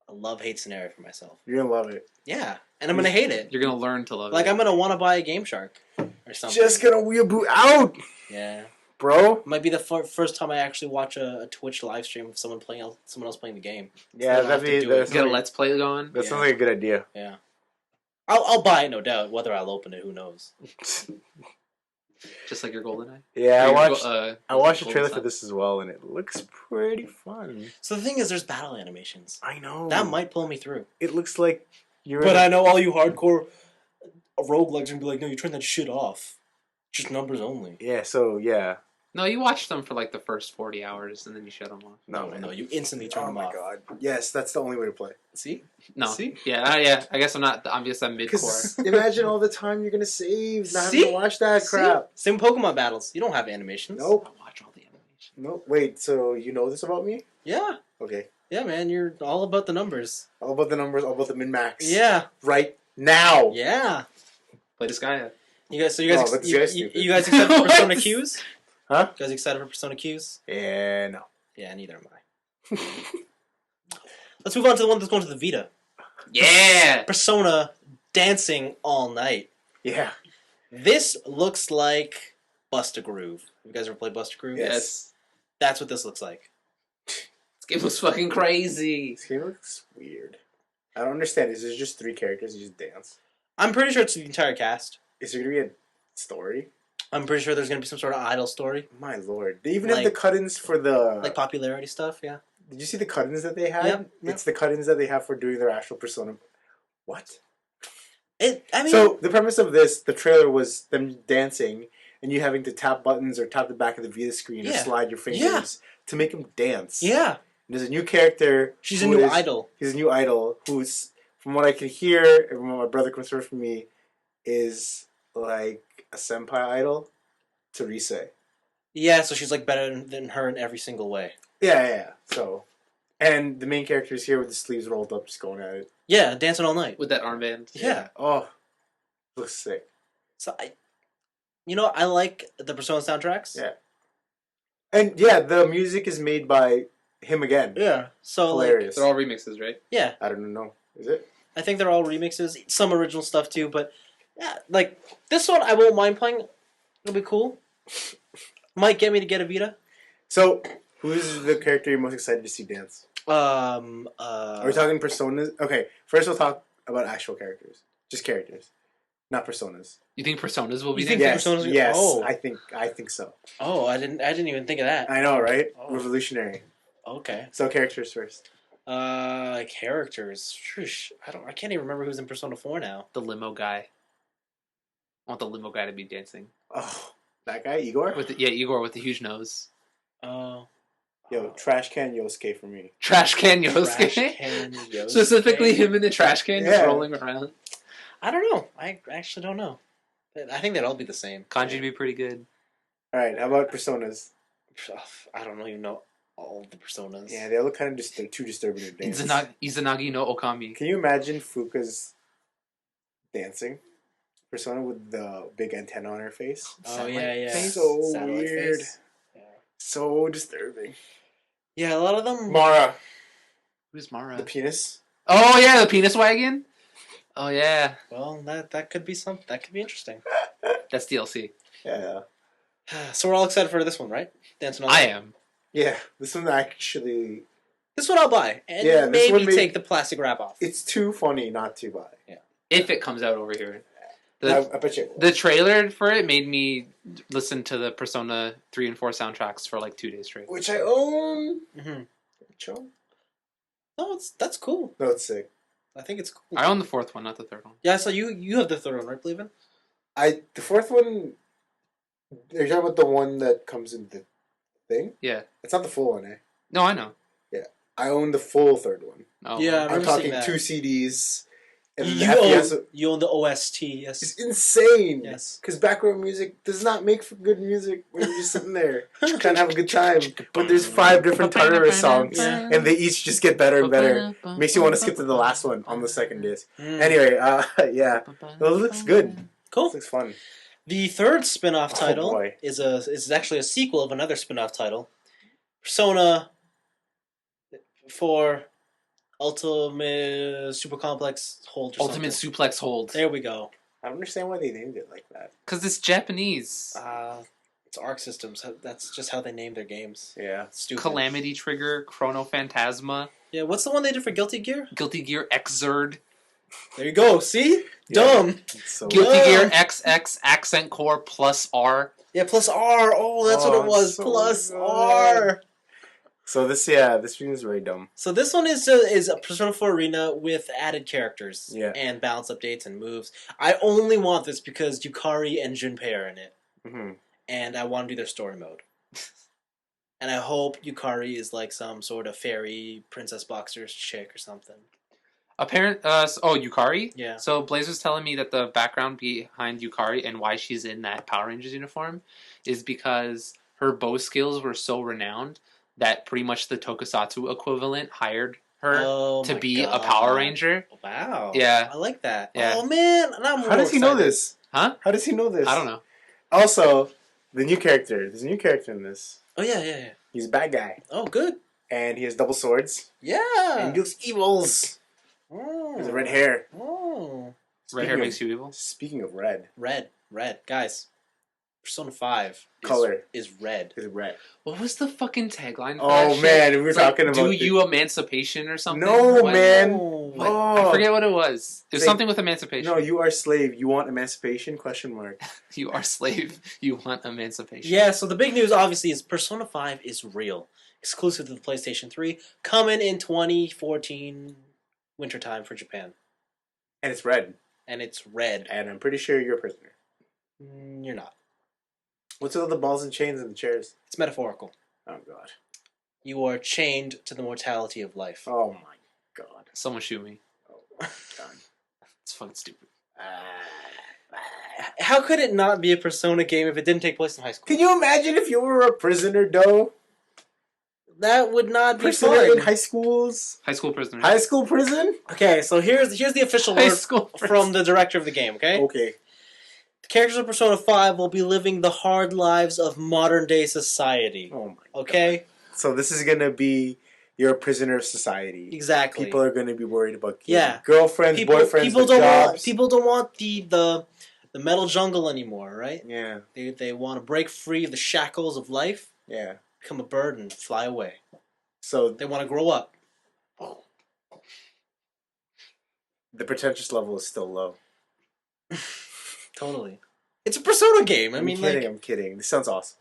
a love-hate scenario for myself. You're gonna love it. Yeah, and I'm going to hate it. You're gonna learn to love Like it. I'm going to want to buy a Game Shark or something. Just gonna weeaboo out, Yeah. bro. Might be the first time I actually watch a Twitch live stream of someone else playing the game. Yeah, don't have to do it. Get a let's play going. That Yeah. sounds like a good idea. Yeah. I'll buy it, no doubt. Whether I'll open it, who knows? Just like your GoldenEye. Yeah, I watched the Golden trailer Sun. for this as well, and it looks pretty fun. So the thing is, there's battle animations. I know That might pull me through. It looks like you're. But I know all you hardcore roguelikes are gonna be like, no, you turn that shit off. Just numbers only. Yeah. So yeah. No, you watch them for like the first 40 hours and then you shut them off. No, you instantly turn Oh them my off. god. Yes, that's the only way to play. See? No. See? Yeah. I guess I'm not. I'm just I'm mid-core. Because imagine all the time you're gonna save not having See? to watch that See? crap. Same Pokemon battles. You don't have animations. Nope. I watch all the animation. No. Wait. So you know this about me? Yeah. Okay. Yeah, man, you're all about the numbers. All about the numbers. All about the min max. Yeah. Right now. Yeah. Play this guy. You guys, No, but this guy's stupid. you guys excited for Persona What? Qs? Huh? You guys excited for Persona Qs? Yeah. No. Yeah, neither am I. Let's move on to the one that's going to the Vita. Yeah. Persona Dancing All Night. Yeah. This looks like Bust a Groove. You guys ever played Bust a Groove? Yes. Yes. That's what this looks like. This game was fucking crazy. This game looks weird. I don't understand. Is there just 3 characters? You just dance? I'm pretty sure it's the entire cast. Is there gonna be a story? I'm pretty sure there's going to be some sort of idol story. My lord. They even have Like- the cut-ins for the... Like popularity stuff, yeah. Did you see the cut-ins that they had? Yep. It's the cut-ins that they have for doing their actual Persona. What? I mean, So, the premise of this, the trailer was them dancing, and you having to tap buttons or tap the back of the Vita screen or Yeah. slide your fingers Yeah. to make them dance. yeah. And there's a new character. She's a who new is- idol. He's a new idol who's, from what I can hear, and from what my brother confirmed for me, is like a senpai idol to Rise. Yeah, so she's like better than her in every single way. Yeah. So, and the main character is here with the sleeves rolled up, just going at it. Yeah, dancing all night. With that armband. Yeah. Oh, looks sick. So I like the Persona soundtracks. Yeah. And yeah, the music is made by him again. Yeah. So Hilarious. They're all remixes, right? yeah, I don't know. Is it? I think they're all remixes, some original stuff too, but yeah, like this one I won't mind playing. It'll be cool. Might get me to get a Vita. So, who's the character you're most excited to see dance? Are we talking personas? Okay, first we'll talk about actual characters. Just characters. Not personas. You think Personas will be You there? think Yes, Personas- yes, oh. I think so. Oh, I didn't even think of that. I know, right? Oh. Revolutionary. Okay. So characters first. Characters. Shush. I can't even remember who's in Persona 4 now. The limo guy. I want the limo guy to be dancing. Oh, that guy, Igor? Igor with the huge nose. Oh. Yo, trash can Yosuke for me. Trash can Yosuke. Trash can Yosuke. Specifically him in the trash can just Yeah. rolling around. I don't know. I actually don't know. I think they'd all be the same. Kanji would be pretty good. Alright, how about personas? I don't even know all the Personas. Yeah, they all look kind of too disturbing to dance. Izanagi no Okami. Can you imagine Fuka's dancing? Persona with the big antenna on her face? Oh, yeah. So Satellite weird. face. Yeah. So disturbing. Yeah, a lot of them. Mara, Who's Mara? the penis. Oh yeah, the penis wagon. Oh yeah, Well, that could be something. That could be interesting. that's DLC. Yeah. So we're all excited for this one, right? Dancing on I Night. am. Yeah, this one actually... This one I'll buy, and Yeah, this one maybe take the plastic wrap off. It's too funny not to buy. If it comes out over here. I bet you it will. The trailer for it made me listen to the Persona 3 and 4 soundtracks for like 2 days straight. Which I own. Mm-hmm. Which I own? No, that's cool. No, it's sick. I think it's cool. I own the 4th one, not the 3rd one. Yeah, so you have the third one, right, Blaven? The fourth one... You're talking about the one that comes in the thing? Yeah. It's not the full one, eh? No, I know. I own the full third one. Oh, Yeah, I I'm remember talking seeing that. 2 CDs. And You the FPS own the OST, yes. is insane. Yes. Because background music does not make for good music when you're just sitting there trying to have a good time. But there's 5 different Tartarus songs, Yeah. and they each just get better and better. Makes you want to skip to the last one on the second disc. Mm. Anyway, yeah. Well, it looks good. Cool. It looks fun. The third spin-off Oh, title boy. is actually a sequel of another spin-off title. Persona 4 Ultimate Super Complex Hold or Ultimate something. Suplex Hold. There we go. I don't understand why they named it like that. Because it's Japanese. It's Arc Systems. That's just how they name their games. Yeah. Stupid. Calamity Trigger, Chrono Phantasma, Yeah, what's the one they did for Guilty Gear? Guilty Gear Xrd. There you go. See? Yeah. Dumb. It's so Guilty Yeah. Gear XX Accent Core plus R. Yeah, plus R. Oh, that's what it was. so Plus good. R. So this game is very dumb. So this one is a Persona 4 Arena with added characters. Yeah. And balance updates and moves. I only want this because Yukari and Junpei are in it. Mm-hmm. And I want to do their story mode. And I hope Yukari is like some sort of fairy princess boxers chick or something. Yukari? Yeah. So Blaze was telling me that the background behind Yukari and why she's in that Power Rangers uniform is because her bow skills were so renowned that pretty much the Tokusatsu equivalent hired her to be a Power Ranger. Wow. Yeah. I like that. Yeah. Oh man, now I'm How does he know excited. this? Huh? How does he know this? I don't know. Also, the new character. There's a new character in this. Oh yeah. He's a bad guy. Oh good. And he has double swords. Yeah. And he looks evils. Oh. He has red hair. Oh. Red hair makes you evil. Speaking of red. Red. Guys, Persona 5 is red. Is red. What was the fucking tagline for Oh that man, shit? we were It's like, talking about Do you emancipation or something? No, What? man. What? Oh. I forget what it was. It was Say- something with emancipation. No, you are slave. You want emancipation? Question mark. You are slave. You want emancipation. Yeah, so the big news obviously is Persona 5 is real. Exclusive to the PlayStation 3. Coming in 2014 wintertime for Japan. And it's red. And it's red. And I'm pretty sure you're a prisoner. You're not. What's with all the balls and chains and the chairs? It's metaphorical. Oh god. You are chained to the mortality of life. Oh my god. Someone shoot me. Oh my god. It's fucking stupid. How could it not be a Persona game if it didn't take place in high school? Can you imagine if you were a prisoner, though? That would not be Prisoner fun. in high schools? High school prisoner. High school prison? Okay, so here's the official High word school from the director of the game, okay? Okay. The characters of Persona 5 will be living the hard lives of modern day society. Oh my Okay? god. So this is gonna be you're a prisoner of society. Exactly. People are gonna be worried about getting Yeah. girlfriends, boyfriends, people the don't jobs. want people don't want the metal jungle anymore, right? Yeah. They want to break free of the shackles of life, Yeah. become a bird and fly away. So They want to grow up. the pretentious level is still low. Totally. It's a Persona game. I'm kidding. This sounds awesome.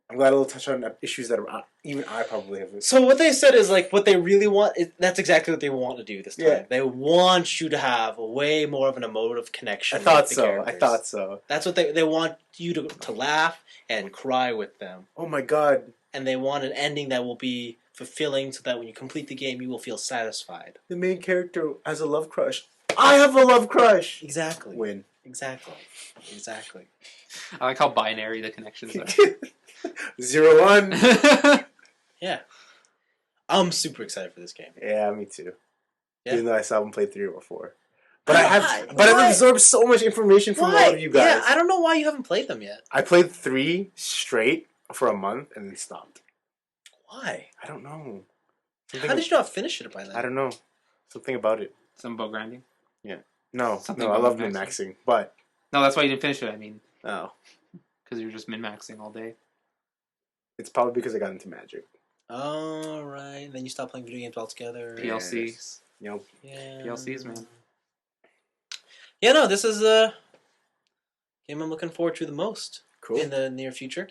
I'm glad it'll touch on issues that even I probably have. So what they said is like what they really want. That's exactly what they want to do this time. Yeah. They want you to have a way more of an emotive connection. I thought with the so. characters. That's what they want you to laugh and cry with them, Oh my god. and they want an ending that will be fulfilling, so that when you complete the game, you will feel satisfied. The main character has a love crush. I have a love crush. Exactly. Win. Exactly. I like how binary the connections are. 0-1. Yeah. I'm super excited for this game. Yeah, me too. Yeah. Even though I still haven't played 3 before. But Why? I've absorbed so much information from all of you guys. Yeah, I don't know why you haven't played them yet. I played 3 straight for a month and then stopped. Why? I don't know. How did you not finish it by then? I don't know. Something about it. Some bow grinding. No, Something I about love min-maxing. min-maxing, but No, that's why you didn't finish it. I mean, no, because you're just min-maxing all day. it's probably because I got into Magic. All right. Then you stopped playing video games altogether. PLC. Yes. Yep. Yeah. PLCs, man. Yeah, no, this is a game I'm looking forward to the most Cool. in the near future.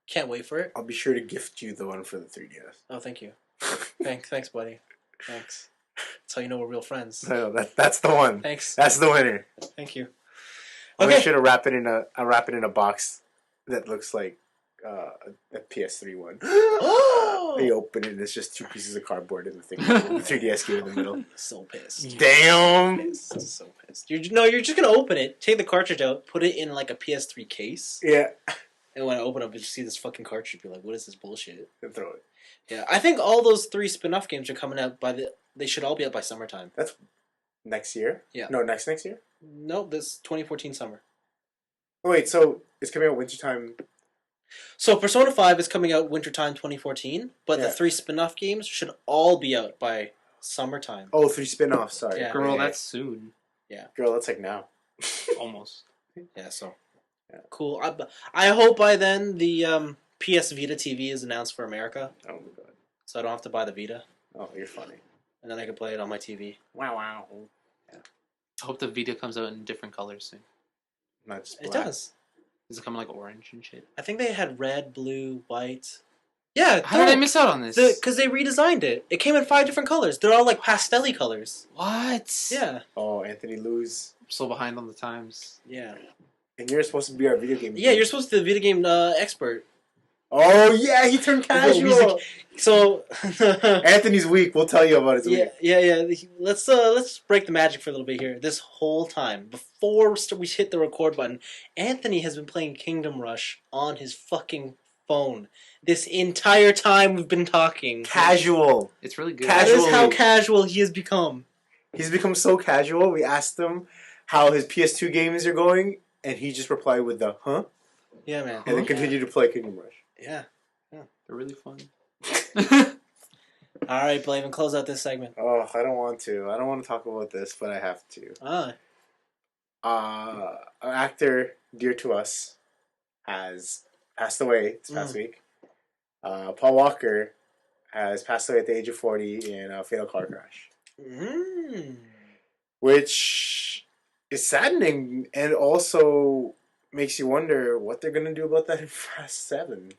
Can't wait for it. I'll be sure to gift you the one for the 3DS. Oh, thank you. Thanks, buddy. Thanks. That's how you know we're real friends. No, that's the one. Thanks. That's the winner. Thank you. I'll Okay. make sure to wrap it in a box that looks like a PS3 one. Oh! You open it and it's just 2 pieces of cardboard and the thing, the 3DS game in the middle. So pissed. Damn. So pissed. You're just gonna open it, take the cartridge out, put it in like a PS3 case, Yeah. and when I open up, you see this fucking cartridge. You're like, what is this bullshit? And throw it. Yeah, I think all those 3 spin-off games are coming out they should all be out by summertime. That's next year. Yeah. No, next year. No, this 2014 summer. Oh wait, so it's coming out wintertime. So Persona 5 is coming out wintertime 2014, but Yeah. the 3 spin-off games should all be out by summertime. Oh, 3 spin-offs. Sorry, Yeah. Girl, that's soon. girl. That's like now. Almost. Yeah, so Yeah. cool. I hope by then the PS Vita TV is announced for America, Oh my god. so I don't have to buy the Vita, Oh, you're funny. and then I can play it on my TV. Wow, wow. I hope the Vita comes out in different colors soon. Not just It black. does. Does it come in like orange and shit? I think they had red, blue, white. Yeah, How did I miss out on this? Because they redesigned it. It came in 5 different colors. They're all like pastel-y colors. What? Yeah. Oh, Anthony lose. I'm so behind on the times. Yeah. And you're supposed to be our video game. Yeah, you're supposed to be the video game expert. Oh yeah, he turned casual. So Anthony's weak. We'll tell you about his week. yeah. Let's break the magic for a little bit here. This whole time, before we hit the record button, Anthony has been playing Kingdom Rush on his fucking phone. This entire time we've been talking. Casual. It's really good. That is how casual he has become. He's become so casual. We asked him how his PS2 games are going, and he just replied with the "huh," Yeah, man. and then continued to play Kingdom Rush. Yeah. They're really fun. All right, Blaven, close out this segment. Oh, I don't want to. I don't want to talk about this, but I have to. An actor dear to us has passed away this past week. Paul Walker has passed away at the age of 40 in a fatal car crash. Which is saddening and also makes you wonder what they're going to do about that in Fast 7.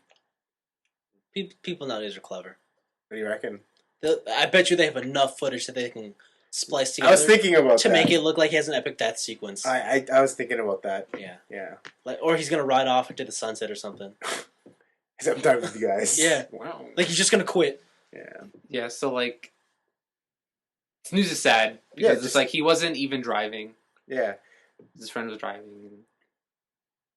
People nowadays are clever. What do you reckon? I bet you they have enough footage that they can splice together. I was thinking about to that. make it look like he has an epic death sequence. I was thinking about that. Yeah. Or he's gonna ride off into the sunset or something. I'm done with you guys. Yeah. Wow. Like he's just gonna quit. Yeah. Yeah, so like, this news is sad because it's like he wasn't even driving. Yeah. His friend was driving.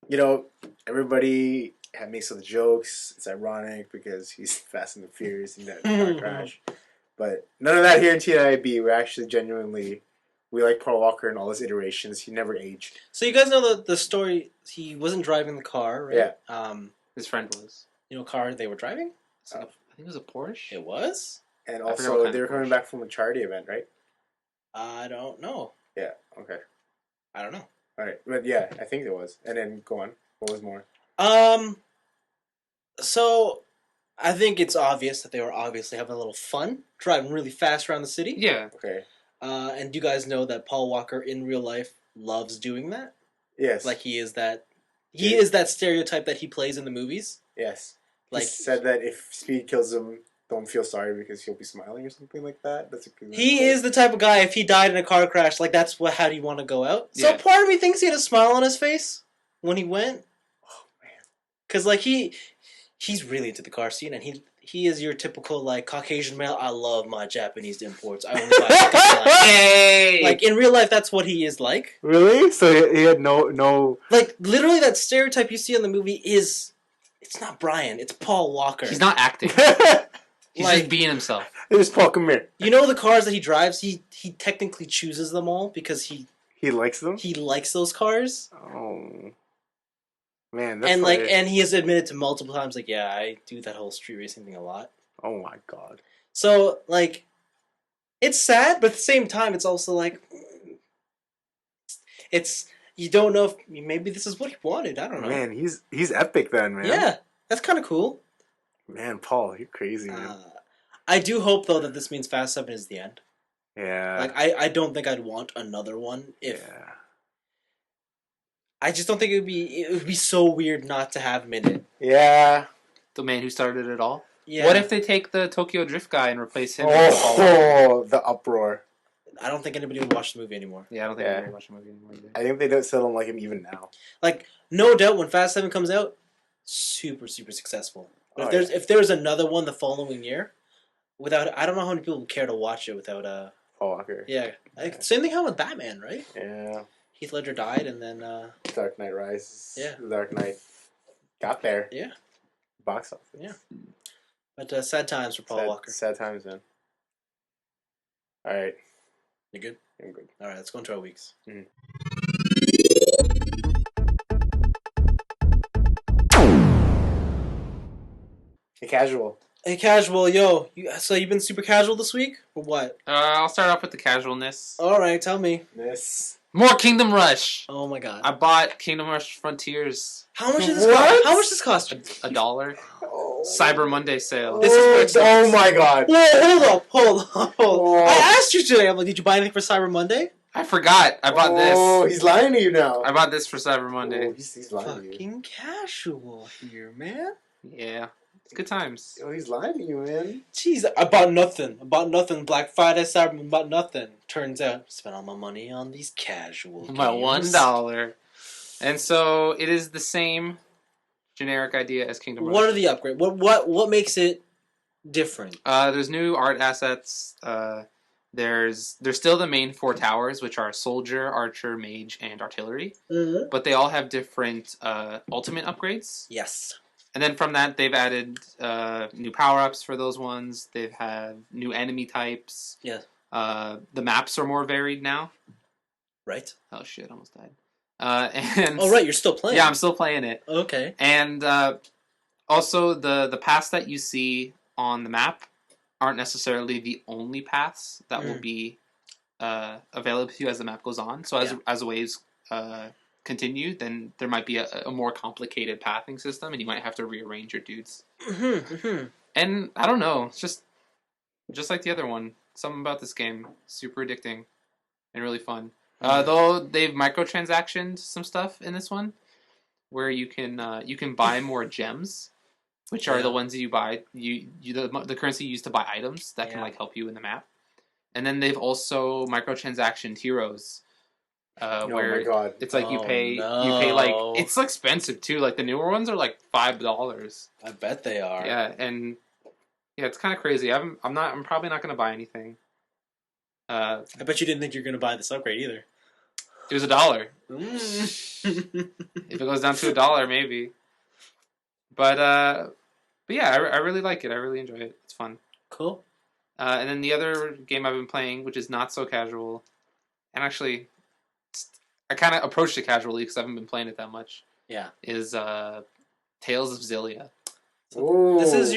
You know, everybody makes the jokes. It's ironic because he's Fast and the Furious in that car crash. But none of that here in TNIAB. We're actually genuinely, we like Paul Walker in all his iterations. He never aged. So you guys know the story. He wasn't driving the car, right? Yeah. His friend was. You know, car they were driving. I think it was a Porsche. It was. And I forgot what also, kind they were of coming Porsche. back from a charity event, right? I don't know. Yeah. Okay. I don't know. All right. But yeah, I think it was. And then go on. What was more? So I think it's obvious that they were obviously having a little fun, driving really fast around the city. Yeah. Okay. And you guys know that Paul Walker in real life loves doing that. Yes. Like he is that stereotype that he plays in the movies. Yes. Like he said that if speed kills him, don't feel sorry because he'll be smiling or something like that. He is the type of guy. If he died in a car crash, like that's how do you want to go out? So part of me thinks he had a smile on his face when he went. Oh man. Because like he's really into the car scene, and he is your typical like Caucasian male. I love my Japanese imports. I only buy Hey! like in real life, that's what he is like. Really? So he had no. Like literally, that stereotype you see in the movie is. It's not Brian. It's Paul Walker. He's not acting. He's Like- just being himself. It was Paul. Come here. You know the cars that he drives. He technically chooses them all because he likes them. he likes those cars. Oh. Man, that's And like, hilarious. and he has admitted to multiple times, like, yeah, I do that whole street racing thing a lot. Oh my god. So like, it's sad, but at the same time, it's also like, it's you don't know if maybe this is what he wanted. I don't know. Man, he's epic then, man. Yeah, that's kind of cool. Man, Paul, you're crazy, man. I do hope though that this means Fast 7 is the end. Yeah. Like, I don't think I'd want another one if. Yeah. I just don't think it would be so weird not to have him in it. Yeah. The man who started it all. Yeah. What if they take the Tokyo Drift guy and replace him with Paul Walker? Oh, the uproar. I don't think anybody would watch the movie anymore. Yeah, I don't think Yeah. anybody watch the movie anymore either. I think they still don't like him even now. Like, no doubt when Fast 7 comes out, super, super successful. But if there's another one the following year, I don't know how many people would care to watch it without Paul Walker. yeah. Like, same thing happened with Batman, right? Yeah. Heath Ledger died, and then Dark Knight Rises. Yeah. The Dark Knight got there. Yeah. Box office. Yeah. But sad times for Paul Walker. Sad times, man. All right. You good? I'm good. All right, let's go into our weeks. Hey, casual. Hey, casual, yo. So you've been super casual this week, or what? I'll start off with the casualness. All right, tell me. This. More Kingdom Rush. Oh my god. I bought Kingdom Rush Frontiers. How much does this What? cost? How much does this cost? $1. Oh. Cyber Monday sale. This is where it starts. Oh my god. Whoa, hold up. Oh. I asked you today. I'm like, did you buy anything for Cyber Monday? I forgot. I bought Oh, this. he's lying to you now. I bought this for Cyber Monday. Oh, he's lying to you. Fucking casual here, man. Yeah. It's good times. Oh, he's lying to you, man. Jeez, I bought nothing. I bought nothing. Black Friday, Cyber, bought nothing. Turns out, spent all my money on these casual My games. $1. And so it is the same generic idea as Kingdom Rush. What are the upgrades? What makes it different? There's new art assets. There's still the main 4 towers, which are soldier, archer, mage, and artillery. Mm-hmm. But they all have different ultimate upgrades. Yes. And then from that, they've added new power-ups for those ones. They've had new enemy types. Yes. The maps are more varied now. Right. Oh shit, almost died. And Oh right, you're still playing. yeah, I'm still playing it. Okay. And also the paths that you see on the map aren't necessarily the only paths that will be available to you as the map goes on. So as waves continue, then there might be a more complicated pathing system, and you might have to rearrange your dudes. Mm-hmm, mm-hmm. And I don't know, it's just like the other one. Something about this game, super addicting and really fun. Though they've microtransactioned some stuff in this one, where you can buy more gems, which are the ones that you buy the currency you use to buy items that can like help you in the map. And then they've also microtransactioned heroes, where my God. it's like you pay like it's expensive too. Like the newer ones are like $5. I bet they are. Yeah, and yeah, it's kind of crazy. I'm probably not going to buy anything. I bet you didn't think you were going to buy this upgrade either. It was $1. Mm. If it goes down to $1, maybe. But yeah, I really like it. I really enjoy it. It's fun. Cool. And then the other game I've been playing, which is not so casual, and actually, I kind of approached it casually because I haven't been playing it that much. Yeah. Is Tales of Xillia. This is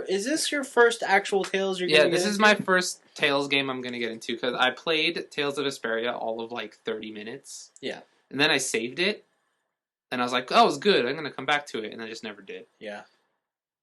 is this your first actual Tales you're Yeah, getting this into? is my first Tales game I'm going to get into because I played Tales of Vesperia all of like 30 minutes. Yeah. And then I saved it, and I was like, oh, it was good. I'm going to come back to it, and I just never did. Yeah.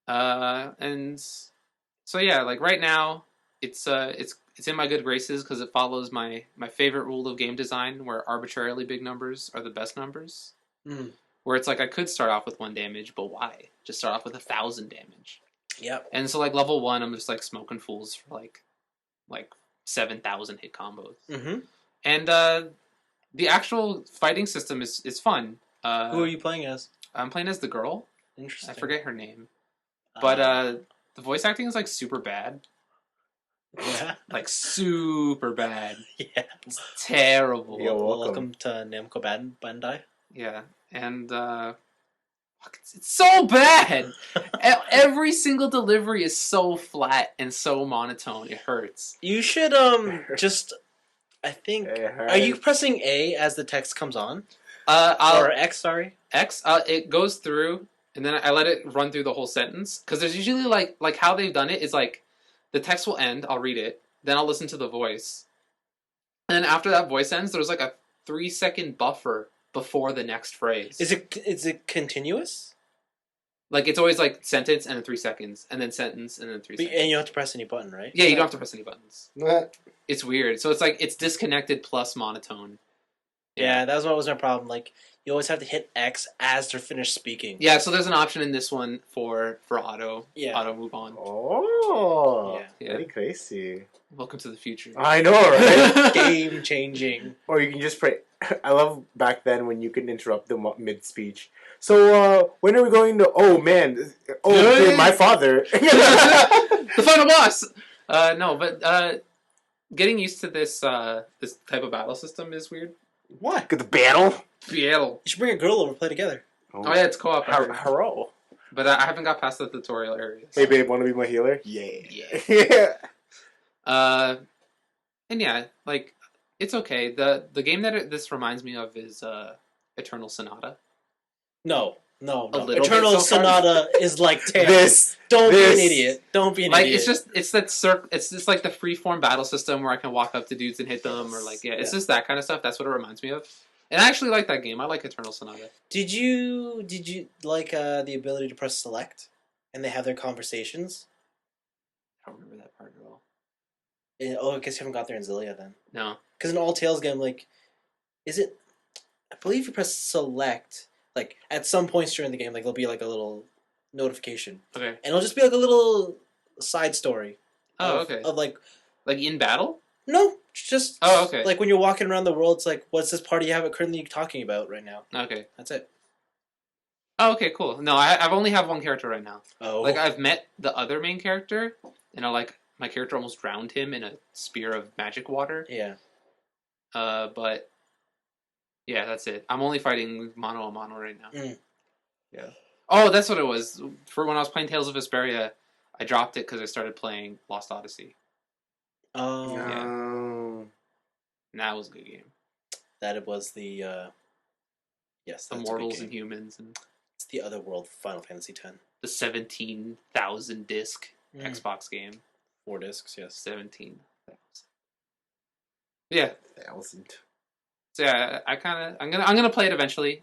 And so yeah, like right now, it's in my good graces because it follows my favorite rule of game design, where arbitrarily big numbers are the best numbers. Mm. Where it's like I could start off with 1 damage, but why? Just start off with 1,000 damage. Yep. And so like level 1, I'm just like smoking fools for like 7,000 hit combos. Mm-hmm. And the actual fighting system is fun. Who are you playing as? I'm playing as the girl. Interesting. I forget her name. But the voice acting is like super bad. Yeah. Like super bad. Yeah. It's terrible. Yo, Welcome to Namco Bandai. Yeah. And it's so bad. Every single delivery is so flat and so monotone. It hurts. You should just. I think. Are you pressing A as the text comes on? Or X? Sorry. X. It goes through, and then I let it run through the whole sentence because there's usually like how they've done it is like the text will end. I'll read it, then I'll listen to the voice, and then after that voice ends, there's like a 3-second buffer before the next phrase. Is it continuous? Like it's always like sentence and then 3 seconds, and then sentence and then 3 seconds. And you don't have to press any button, right? Yeah, you don't have to press any buttons. It's weird. So it's like it's disconnected plus monotone. Yeah, that was what was my problem. Like you always have to hit X as they're finished speaking. Yeah, so there's an option in this one for auto move on. Oh, Yeah. very crazy. Welcome to the future. I know, right? Game changing. Or you can just pray. I love back then when you could interrupt them mid speech. So when are we going to? Oh man! Oh, my father. The final boss. No, but getting used to this this type of battle system is weird. Why? The battle. Battle. You should bring a girl over and play together. Oh yeah, it's co-op. Hello. But I haven't got past the tutorial areas. Hey babe, want to be my healer? Yeah. Yeah. And yeah, like it's okay. The game that this reminds me of is Eternal Sonata. No. A little bit Eternal so far. Sonata is like Tales. Don't be an idiot. Don't be an Like idiot. it's just like the freeform battle system where I can walk up to dudes and hit them, or like it's just that kind of stuff. That's what it reminds me of. And I actually like that game. I like Eternal Sonata. Did you like the ability to press select and they have their conversations? I don't remember that part at all. I guess you haven't got there in Xillia then. No. Because in all Tales game, like, is it? I believe you press select. Like at some points during the game, like there'll be like a little notification, Okay. and it'll just be like a little side story. Oh, of, okay. Of like In battle? no, just Oh, okay. like when you're walking around the world, it's like, what's this party you have currently talking about right now? Okay. That's it. Oh, okay, cool. No, I've only have one character right now. Oh, Like I've met the other main character, and my character almost drowned him in a spear of magic water. yeah. But yeah, that's it. I'm only fighting mono a mono right now. Mm. Yeah. Oh, that's what it was. For when I was playing Tales of Vesperia, I dropped it because I started playing Lost Odyssey. Oh, No. And that was a good game. that it was the yes, that's a good Immortals game. and Humans and It's the other world, Final Fantasy X. the 17,000 disc Mm. Xbox game. 4 discs, yes. 17,000. Yeah. 1,000. So yeah, I'm gonna play it eventually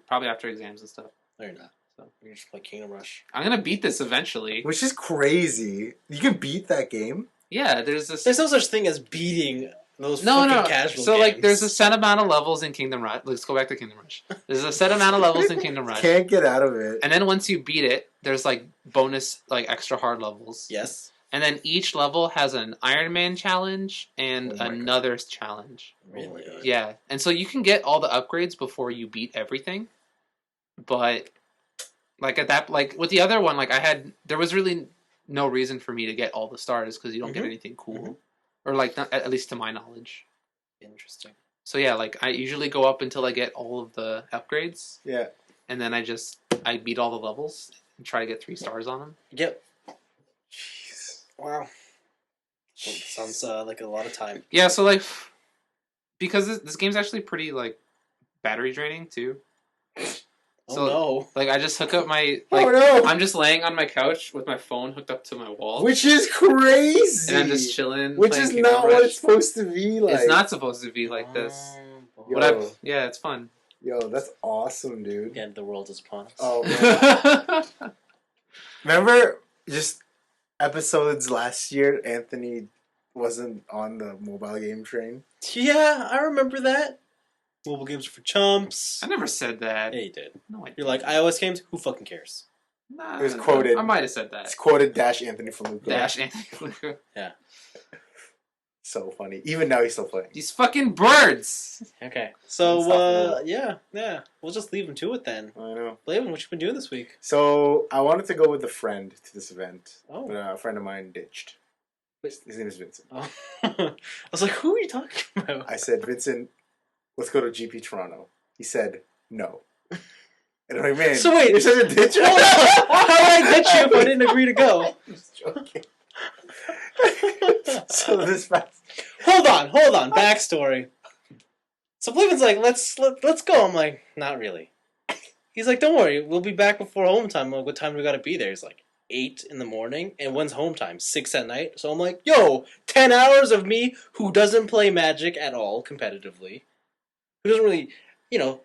probably after exams and stuff. No, you're not. So You're just like Kingdom Rush. I'm gonna beat this eventually. Which is crazy. You can beat that game. Yeah, there's this. There's no such thing as beating those No, fucking no. casual So games. like, there's a set amount of levels in Kingdom Rush. Let's go back to Kingdom Rush. There's a set amount of levels in Kingdom Rush, Can't get out of it. and then once you beat it, there's like bonus, like extra hard levels. Yes. And then each level has an Iron Man challenge and Oh my God. another challenge. Really? Oh my God. Yeah, and so you can get all the upgrades before you beat everything, but like at that, like with the other one, like there was really no reason for me to get all the stars because you don't get Mhm. anything cool, Mhm. or like not, at least to my knowledge. Interesting. So yeah, like I usually go up until I get all of the upgrades, Yeah. and then I beat all the levels and try to get 3 stars on them. Yep. Jeez. Wow. Sounds like a lot of time. Yeah, so like because this game's actually pretty like battery draining too. Oh So, no. Like I just hook up my like Oh no! I'm just laying on my couch with my phone hooked up to my wall, Which is crazy. and I'm just chilling. Which playing is Kingdom not Rush. what it's supposed to be like. It's not supposed to be like this. Oh, Yo. But yeah, it's fun. Yo, that's awesome, dude. Again, the world is upon us. Oh man. Remember just episodes last year, Anthony wasn't on the mobile game train? Yeah, I remember that. Mobile games are for chumps. I never said that. Yeah, you did. No, I You're like, iOS games? Who fucking cares? Nah, It was quoted. I might have said that. It's quoted Dash Anthony Fallucco. Dash Anthony. So funny. Even now he's still playing. These fucking birds. Okay. So, Insufferable. yeah. We'll just leave them to it then. I know. Blaven, what you been doing this week? So I wanted to go with a friend to this event, Oh. but a friend of mine ditched. His name is Vincent. Oh. I was like, who are you talking about? I said, Vincent, let's go to GP Toronto. He said, no. And I'm like, man, So wait. you're such a ditcher. Hold on. How would I get you if I didn't agree to go? Just joking. So this past... Hold on. Backstory. So Blaven's like, let's go. I'm like, not really. He's like, don't worry, we'll be back before home time. I'm like, what time do we gotta be there? He's like, 8 in the morning. And when's home time? 6 at night. So I'm like, yo, 10 hours of me who doesn't play Magic at all competitively. Who doesn't really,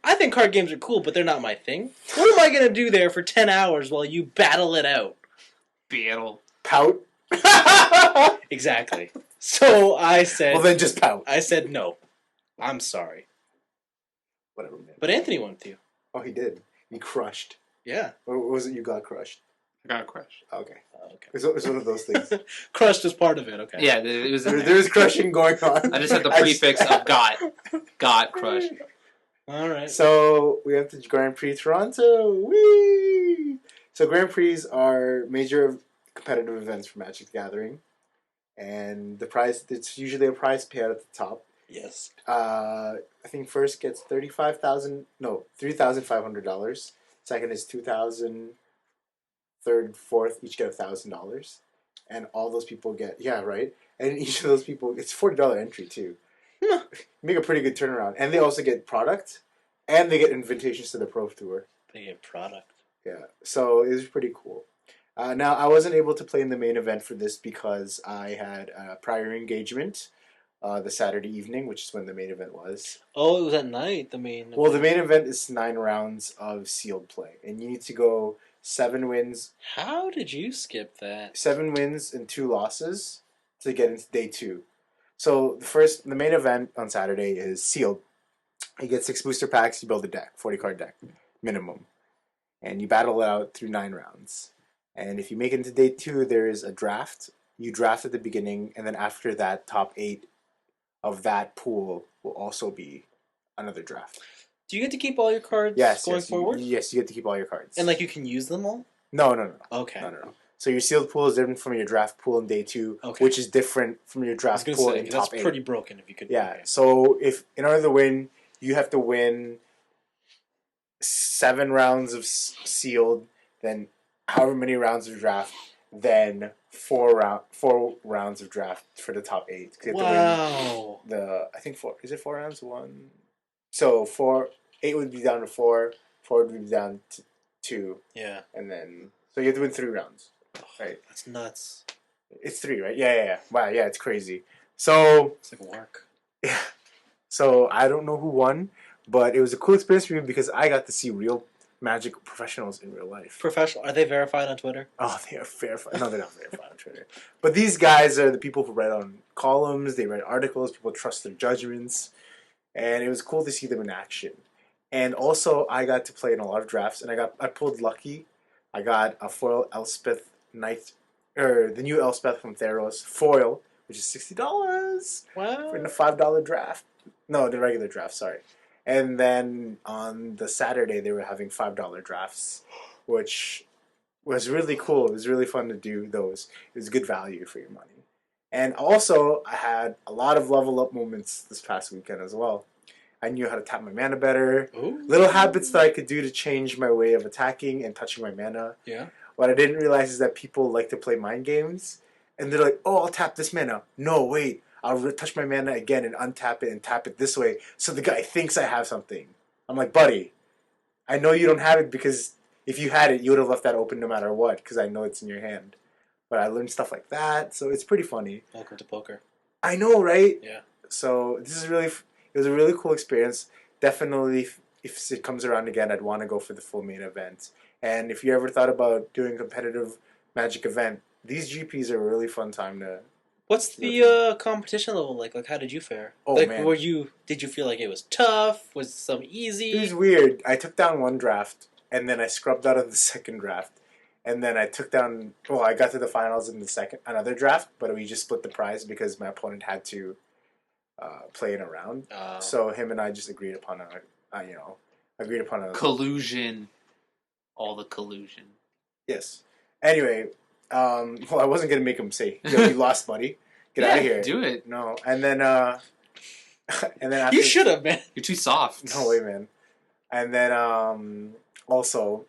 I think card games are cool, but they're not my thing. What am I gonna do there for 10 hours while you battle it out? Battle. Pout? Exactly. So I said, Well, then just pout. I said no. I'm sorry. Whatever, man. But Anthony went with you. Oh, he did. He crushed. Yeah. Or was it you got crushed? I got a crush. Okay. Okay. It was one of those things. Crushed was part of it, okay. Yeah, it was. There was crushing going on. I just had the I prefix of got crush. Alright. So we have the Grand Prix Toronto. Whee! So Grand Prix are major competitive events for Magic the Gathering. And the prize, it's usually a prize payout at the top. Yes. I think first gets $3,500. Second is $2,000. Third, fourth, each get $1,000. And all those people get, yeah, right? And each of those people, it's $40 entry too. Make a pretty good turnaround. And they also get product, and they get invitations to the Pro Tour. They get product. Yeah, so it was pretty cool. Now, I wasn't able to play in the main event for this because I had a prior engagement the Saturday evening, which is when the main event was. Oh, it was at night, the main Well, the main event is 9 rounds of sealed play, and you need to go 7 wins. How did you skip that? 7 wins and 2 losses to get into day 2. So the main event on Saturday is sealed. You get 6 booster packs. You build a deck, 40 card deck minimum, and you battle it out through 9 rounds. And if you make it into day 2, there is a draft. You draft at the beginning, and then after that, top 8 of that pool will also be another draft. Do you get to keep all your cards going forward? Yes, you get to keep all your cards. And like you can use them all? No. Okay. No. So your sealed pool is different from your draft pool in day 2, okay. which is different from your draft pool in top 8. That's pretty broken if you could. Yeah. So if in order to win, you have to win 7 rounds of sealed, then however many rounds of draft, then 4 rounds of draft for the top 8. Wow. I think 4. Is it 4 rounds? 1. So 8 would be down to 4. 4 would be down to 2. Yeah. And then so you have to win 3 rounds. Right. That's nuts. It's 3, right? Yeah. Wow. Yeah, it's crazy. So it's like work. Yeah. So I don't know who won, but it was a cool experience for me because I got to see real Magic professionals in real life. Professional? Are they verified on Twitter? Oh, they are verified. No, they're not verified on Twitter. But these guys are the people who write on columns. They write articles. People trust their judgments, and it was cool to see them in action. And also, I got to play in a lot of drafts, and I pulled lucky. I got a foil Elspeth Knight, or the new Elspeth from Theros foil, which is $60. Wow. In the $5 draft. No, the regular draft. Sorry. And then on the Saturday, they were having $5 drafts, which was really cool. It was really fun to do those. It was good value for your money. And also, I had a lot of level up moments this past weekend as well. I knew how to tap my mana better. Ooh. Little habits that I could do to change my way of attacking and touching my mana. Yeah. What I didn't realize is that people like to play mind games. And they're like, oh, I'll tap this mana. No, wait. I'll touch my mana again and untap it and tap it this way so the guy thinks I have something. I'm like, buddy, I know you don't have it because if you had it, you would have left that open no matter what because I know it's in your hand. But I learned stuff like that, so it's pretty funny. Welcome to poker. I know, right? Yeah. So it was a really cool experience. Definitely, if it comes around again, I'd want to go for the full main event. And if you ever thought about doing a competitive Magic event, these GPs are a really fun time to... What's the competition level like? Like, how did you fare? Oh, like, man. Did you feel like it was tough? Was some easy? It was weird. I took down one draft, and then I scrubbed out of the second draft. And then I took down... Well, I got to the finals in another draft, but we just split the prize because my opponent had to play in a round. So him and I just agreed upon a... Collusion. All the collusion. Yes. Anyway... well, I wasn't gonna make him say, "Yo, you lost, buddy. Get out of here." Do it. No, and then after, you should have, man. You're too soft. No way, man. And then also,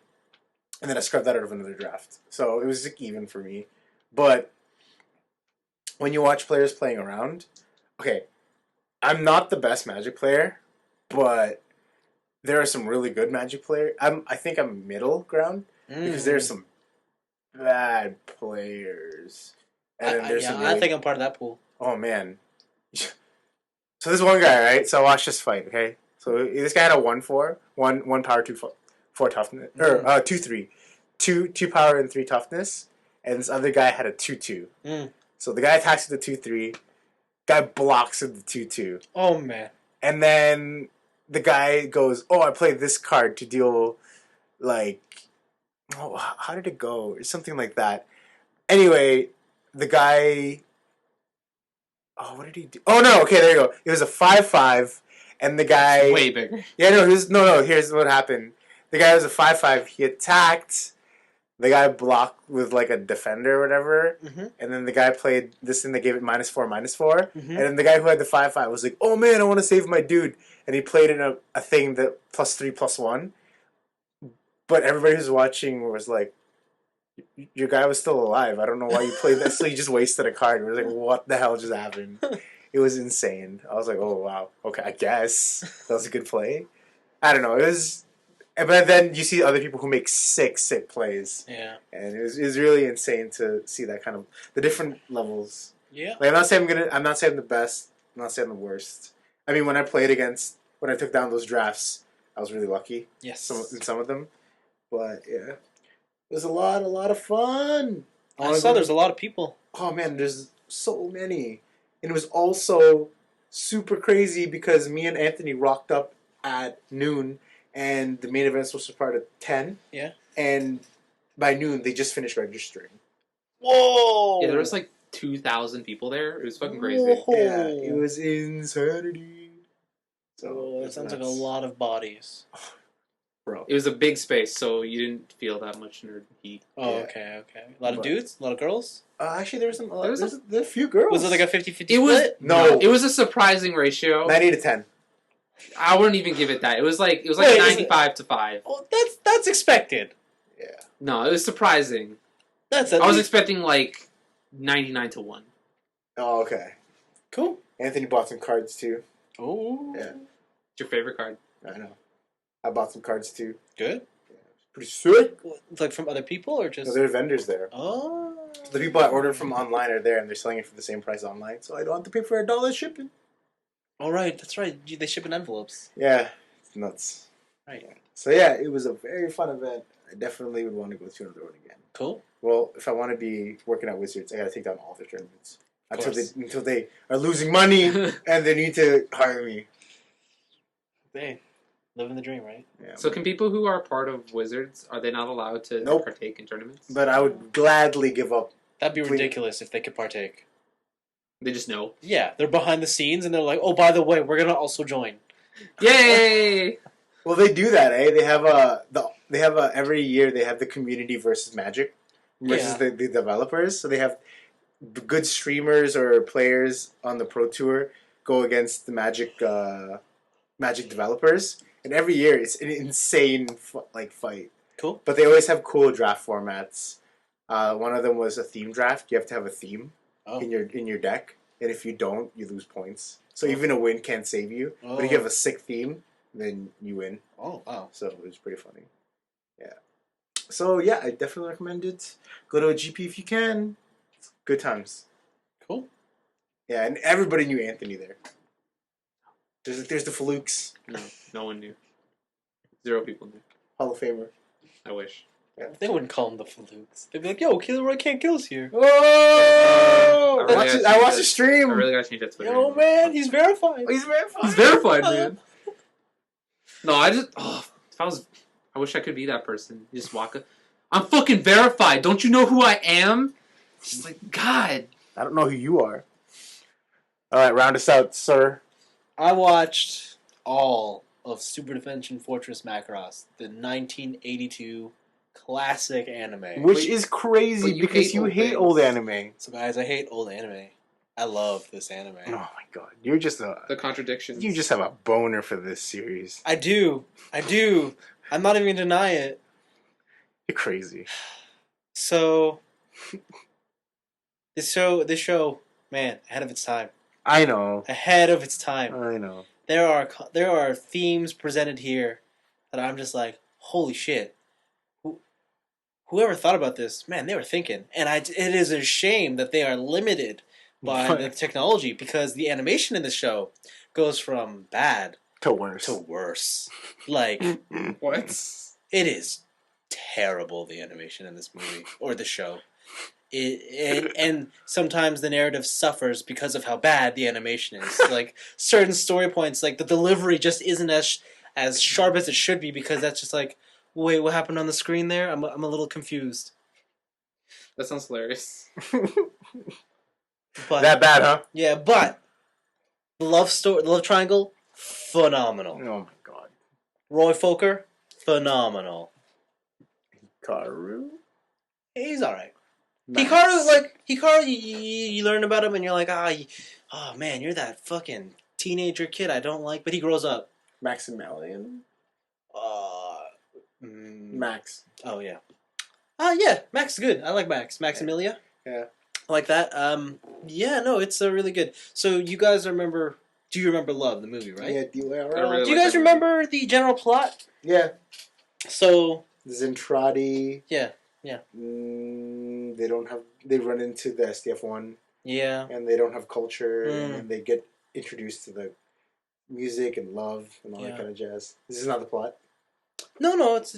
and then I scrubbed that out of another draft, so it was like even for me. But when you watch players playing around, okay, I'm not the best Magic player, but there are some really good Magic players. I think I'm middle ground because there's some bad players. And then I think I'm part of that pool. Oh, man. So this one guy, right? So watch this fight, okay? So this guy had a 1-4, one power, 4 toughness, or 2-3. 2 power and 3 toughness, and this other guy had a 2-2. So the guy attacks with the 2-3, guy blocks with the 2-2. Oh, man. And then the guy goes, oh, I played this card to deal, like... Oh, how did it go? Or something like that. Anyway, the guy... Oh, what did he do? Oh, no, okay, there you go. It was a 5-5, and the guy... It's way bigger. Yeah, no, here's what happened. The guy was a 5-5. He attacked. The guy blocked with, like, a defender or whatever. And then the guy played this thing that gave it -4/-4. And then the guy who had the 5-5 was like, oh, man, I want to save my dude. And he played in a thing that +3/+1. But everybody who's watching was like, your guy was still alive. I don't know why you played that. So you just wasted a card. We were like, what the hell just happened? It was insane. I was like, oh, wow. Okay, I guess. That was a good play. I don't know. It was... But then you see other people who make sick plays. Yeah. And it was really insane to see that kind of... The different levels. Yeah. Like, I'm not saying I'm the best. I'm not saying the worst. I mean, when I took down those drafts, I was really lucky. Yes. In some of them. But yeah, it was a lot of fun. I saw there's a lot of people. Oh man, there's so many. And it was also super crazy because me and Anthony rocked up at noon, and the main event was supposed to start at 10. Yeah. And by noon, they just finished registering. Whoa! Yeah, there was like 2,000 people there. It was fucking crazy. Whoa. Yeah, it was insanity. So it it was sounds like a nuts. lot of bodies. Bro. It was a big space, so you didn't feel that much nerd heat. Oh, Yeah. okay. A lot of But- dudes? A lot of girls? Actually, there was some. There was There's a few girls. Was it like a 50-50 It was split? No. It was a surprising ratio. 90 to 10. I wouldn't even give it that. It was like Wait, is it- 95 to 5. Well, that's expected. Yeah. No, it was surprising. That's I was expecting like 99 to 1. Oh, okay. cool. Anthony bought some cards too. Oh, Yeah. It's your favorite card. I know. I bought some cards too. good. Pretty sick. Like from other people or just? No, there are vendors there. Oh, The people I ordered from online are there, and they're selling it for the same price online, so I don't have to pay for $1 shipping. all right. That's right. They ship in envelopes. Yeah, it's nuts. Right. So yeah, it was a very fun event. I definitely would want to go to another one again. Cool. Well, if I want to be working at Wizards, I gotta take down all the tournaments course. until they are losing money and they need to hire me. Hey, living the dream, right? Yeah. So can people who are part of Wizards, are they not allowed to Nope. partake in tournaments? But I would gladly give up. That'd be Please. ridiculous if they could partake. They just know. Yeah, they're behind the scenes and they're like, oh, by the way, we're gonna also join. Yay! Well, they do that, eh? They have every year they have the community versus Magic versus Yeah. the developers. So they have good streamers or players on the Pro Tour go against the Magic developers, and every year it's an insane fight. Cool. But they always have cool draft formats. One of them was a theme draft. You have to have a theme Oh. in your deck, and if you don't, you lose points. So even a win can't save you. But if Oh. you have a sick theme, then you win. Oh, wow. So it was pretty funny. Yeah. So yeah, I definitely recommend it. Go to a GP if you can. It's good times. Cool. Yeah, and everybody knew Anthony there. There's the Fallucos, No one knew. 0 people knew. Hall of Famer. I wish. They wouldn't call them the Fallucos. They'd be like, yo, Killer Roy can't kill us here. Oh! I really gotta I change watched that. the stream. I really gotta change that Twitter. Yo, man, he's verified. He's verified. He's verified, man. No, I wish I could be that person. You just walk up. I'm fucking verified. Don't you know who I am? Just like, God. I don't know who you are. All right, round us out, sir. I watched all of Super Dimension Fortress Macross, the 1982 classic anime. Which Wait, is crazy but you because hate you old hate things. old anime. So, guys, I hate old anime. I love this anime. Oh my god, you're just The contradictions. you just have a boner for this series. I do. I'm not even going to deny it. You're crazy. So, this show, man, ahead of its time. I know. Ahead of its time. I know. There are themes presented here that I'm just like, holy shit. Whoever thought about this, man, they were thinking. And it is a shame that they are limited by the technology because the animation in the show goes from bad To worse. to worse. Like, What? it is terrible, the animation in this movie or the show. And sometimes the narrative suffers because of how bad the animation is. Like certain story points, like the delivery just isn't as sharp as it should be because that's just like, wait, what happened on the screen there? I'm a little confused. That sounds hilarious. But That bad, huh? yeah, but the love triangle, phenomenal. Oh my god. Roy Fokker, phenomenal. Karu? He's all right. Nice. Hikaru, you learn about him and you're like, oh man, you're that fucking teenager kid I don't like, but he grows up. Maximilian? Max. Oh yeah. Yeah, Max is good. I like Max. Maximilia. Yeah. I like that. Yeah, no, it's really good. So you guys remember? Do you remember Love, the movie, right? Yeah, I really Do you like guys that movie. remember the general plot? Yeah. So Zentradi. yeah. They run into the SDF-1 Yeah. and they don't have culture Mm. and they get introduced to the music and love and all Yeah. that kind of jazz. This is not the plot. No, it's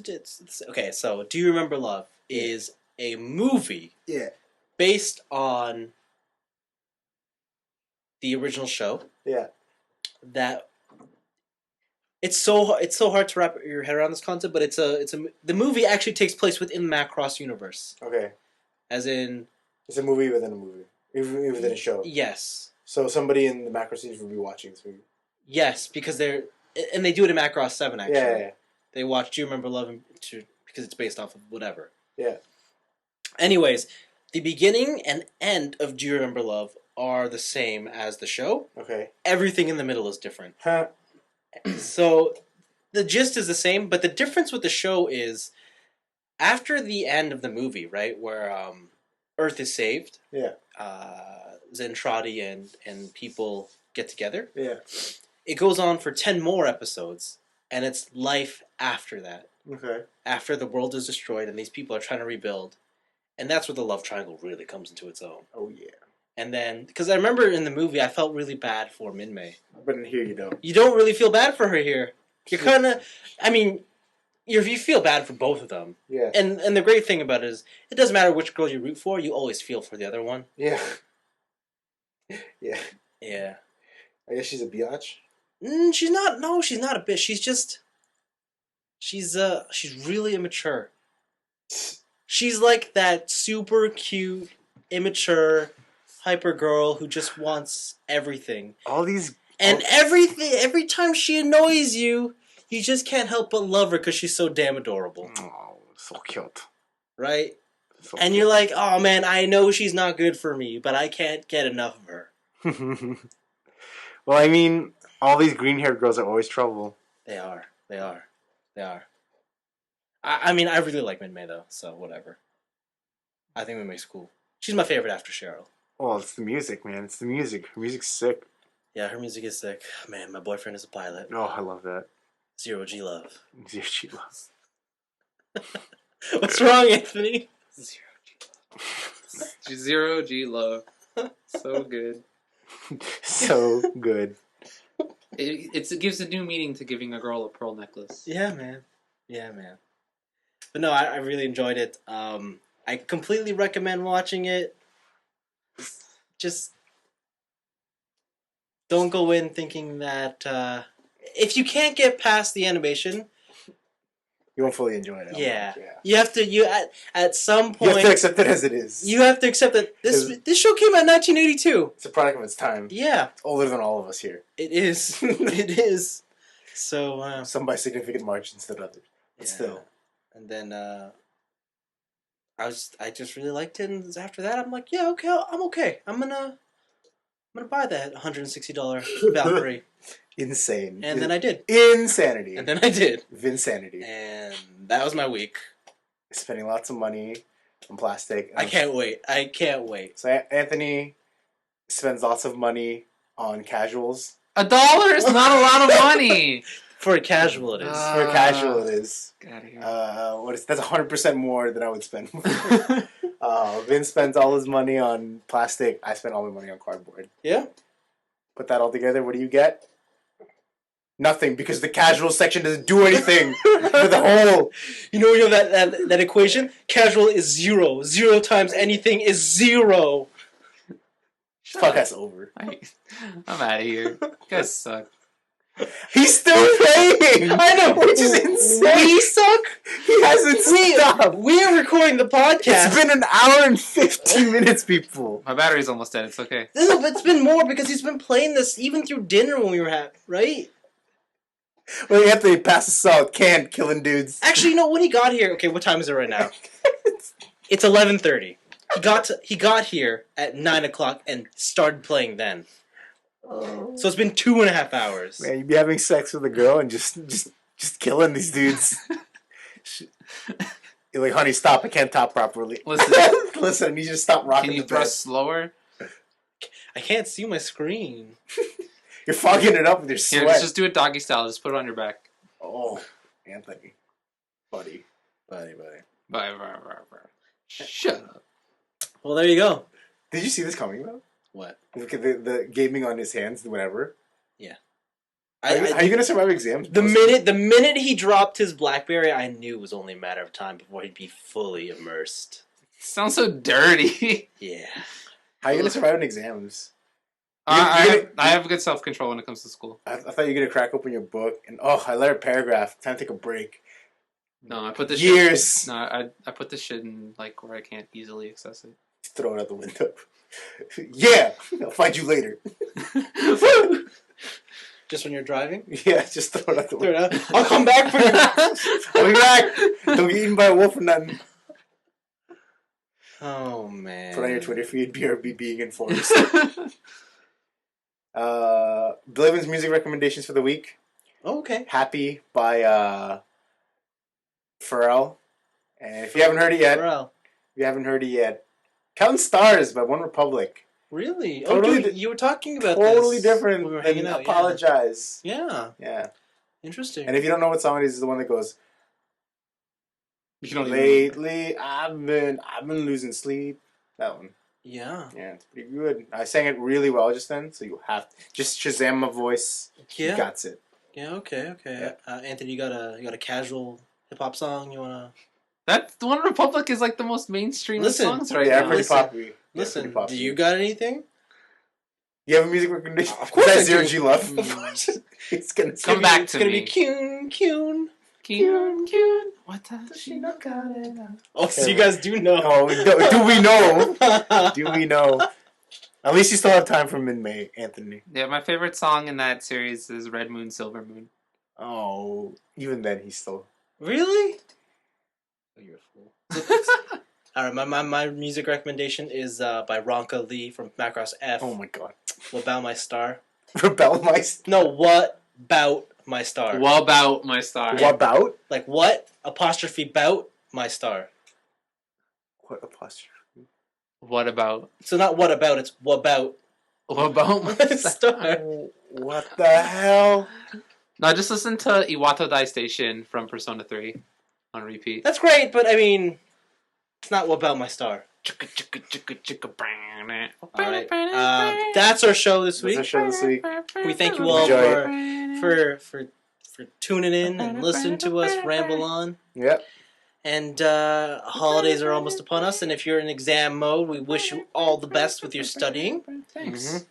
okay. So, Do You Remember Love is a movie Yeah. based on the original show. Yeah. That it's so hard to wrap your head around this concept, but the movie actually takes place within the Macross universe, Okay. as in It's a movie within a movie, even within a show. yes, So somebody in the Macross universe will be watching this movie. yes, because they do it in Macross 7 actually. Yeah. They watch Do You Remember Love because it's based off of whatever. Yeah. Anyways, the beginning and end of Do You Remember Love are the same as the show. Okay. Everything in the middle is different. Huh. So the gist is the same, but the difference with the show is after the end of the movie, right, where Earth is saved. Yeah. Zentradi and people get together. Yeah. It goes on for 10 more episodes, and it's life after that. Okay. After the world is destroyed and these people are trying to rebuild. And that's where the love triangle really comes into its own. Oh, yeah. And then, because I remember in the movie, I felt really bad for Minmay. But in here you don't. You don't really feel bad for her here. You're kind of, I mean, you feel bad for both of them. Yeah. And the great thing about it is, it doesn't matter which girl you root for, you always feel for the other one. Yeah. Yeah. Yeah. I guess she's a biatch. She's not a bitch. She's just, she's really immature. She's like that super cute, immature, hyper girl who just wants everything. All these... And every time she annoys you, you just can't help but love her because she's so damn adorable. Oh, so cute. Right? So and you're like, oh man, I know she's not good for me, but I can't get enough of her. Well, I mean, all these green-haired girls are always trouble. They are. I mean, I really like Minmay though, so whatever. I think Minmay's cool. She's my favorite after Cheryl. Oh, it's the music, man. It's the music. Her music's sick. Yeah, her music is sick. Man, my boyfriend is a pilot. Oh, I love that. Zero G love. Zero G love. What's wrong, Anthony? Zero G love. So good. So good. It gives a new meaning to giving a girl a pearl necklace. Yeah, man. But no, I really enjoyed it. I completely recommend watching it. Just don't go in thinking that if you can't get past the animation, You won't fully enjoy it. yeah. You have to. At some point, You have to accept it as it is. You have to accept that this show came out in 1982. It's a product of its time. Yeah, It's older than all of us here. it is. It is. So Some by significant margins than others. But yeah. still. And then I just really liked it, and after that I'm like, yeah, okay, I'm okay. I'm gonna buy that $160 Valkyrie. Insane. And then I did. Insanity. And then I did. Vinsanity. And that was my week. Spending lots of money on plastic. I can't wait. So Anthony spends lots of money on casuals. $1 is not a lot of money. For a casual it is. For a casual it is. Get out of here. That's 100% more than I would spend. Vince spends all his money on plastic. I spend all my money on cardboard. Yeah. Put that all together, what do you get? Nothing, because the casual section doesn't do anything for the whole. You know that equation? Casual is 0. 0 times anything is 0. Podcast's over. I'm out of here. You guys suck. He's still playing! I know! Which is insane! We suck! He hasn't stopped! We're recording the podcast! It's been an hour and 15 minutes, people! My battery's almost dead. It's okay. No, but it's been more because he's been playing this even through dinner when we were having, right? Well, you have to pass us out, can't killing dudes. Actually, when he got here, okay, what time is it right now? It's 11:30. He got here at 9 o'clock and started playing then. Oh. So it's been 2.5 hours. Man, you'd be having sex with a girl and just killing these dudes. You're like, honey, stop, I can't top properly. Listen, I need you to stop rocking Can you the thrust slower? I can't see my screen. You're fogging it up with your sweat. Here, let's just do it doggy style. Just put it on your back. Oh, Anthony. Buddy. Bye. Shut up. Well, there you go. Did you see this coming, though? What? Look at the gaming on his hands, whatever. Yeah. How are you going to survive exams? The minute he dropped his BlackBerry, I knew it was only a matter of time before he'd be fully immersed. Sounds so dirty. Yeah. How are you going to survive in exams? I have good self control when it comes to school. I thought you were gonna crack open your book and I let a paragraph. Time to take a break. No, I put this years. Shit, no, I put this shit in like where I can't easily access it. Throw it out the window. Yeah, I'll find you later. Just when you're driving? Yeah, just throw it out the window. I'll come back for you. I'll be back. Don't get eaten by a wolf or nothing. Oh man. Put on your Twitter feed, BRB being enforced. Blaven's music recommendations for the week. Okay. Happy by Pharrell. And if you haven't heard it yet, Counting Stars by One Republic. Really? Totally you were talking about totally this different when we were than hanging out. Apologize. Yeah. Yeah. Interesting. And if you don't know what song it is, it's the one that goes, You don't lately I've been losing sleep. That one. Yeah. Yeah, it's pretty good. I sang it really well just then, so you have to just Shazam my voice. Yeah. You got it. Yeah. Okay. Yeah. Anthony, you got a casual hip hop song you wanna? That the One Republic is like the most mainstream of songs right Yeah, now. pretty popular. Listen, pretty do you got anything? You have a music recommendation? Of course Besides I do. Zero G Love. Of course. It's gonna Come back It's to gonna me. be Kyun. What does she know got it? Oh, so you guys do know? Oh, do we know? Do we know? At least you still have time for mid-May, Anthony. Yeah, my favorite song in that series is Red Moon, Silver Moon. Oh, even then he's still. Really? Oh, you're a fool. All right, my music recommendation is by Ronka Lee from Macross F. Oh my god. What About My Star? Rebel my. No, What Bout My Star? What about my star? What about? Like what apostrophe bout my star? What apostrophe? What about? So not what about, it's what about What about my my star? star. What the hell? No, just listen to Iwato Dai Station from Persona 3 on repeat. That's great, but I mean, it's not what about my star. Alright, that's our show this That's week. our show this week. We thank you all Enjoy for tuning in and listening to us ramble on. Yep. And holidays are almost upon us, and if you're in exam mode, we wish you all the best with your studying. Thanks.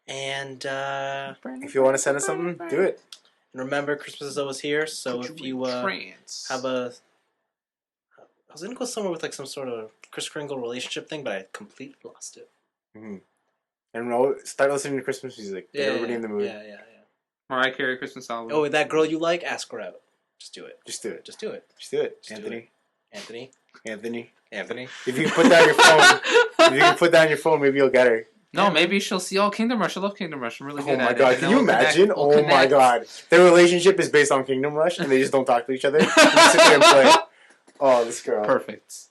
And If you want to send us something, do it. remember, Christmas is always here, so if you have a... I was going to go somewhere with like some sort of Kris Kringle relationship thing, but I completely lost it. Mm-hmm. And start listening to Christmas music. Get everybody in the mood. Yeah. Mariah Carey Christmas album. Oh, that girl you like, ask her out. Just do it. Just do it. Just do it. Just do it. Just do Anthony. Anthony. Anthony. If you can put down your phone, maybe you'll get her. No, maybe she'll see Kingdom Rush. I love Kingdom Rush. I'm really good Oh my at god, it. can you imagine? We'll My god. Their relationship is based on Kingdom Rush and they just don't talk to each other. They just sit there and play. Oh, this girl. Perfect.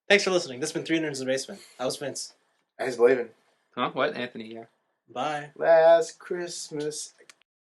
Thanks for listening. This has been 3 Nerds in the Basement. I was Vince. I was Blaven. Huh? What? Anthony, yeah. Bye. Last Christmas.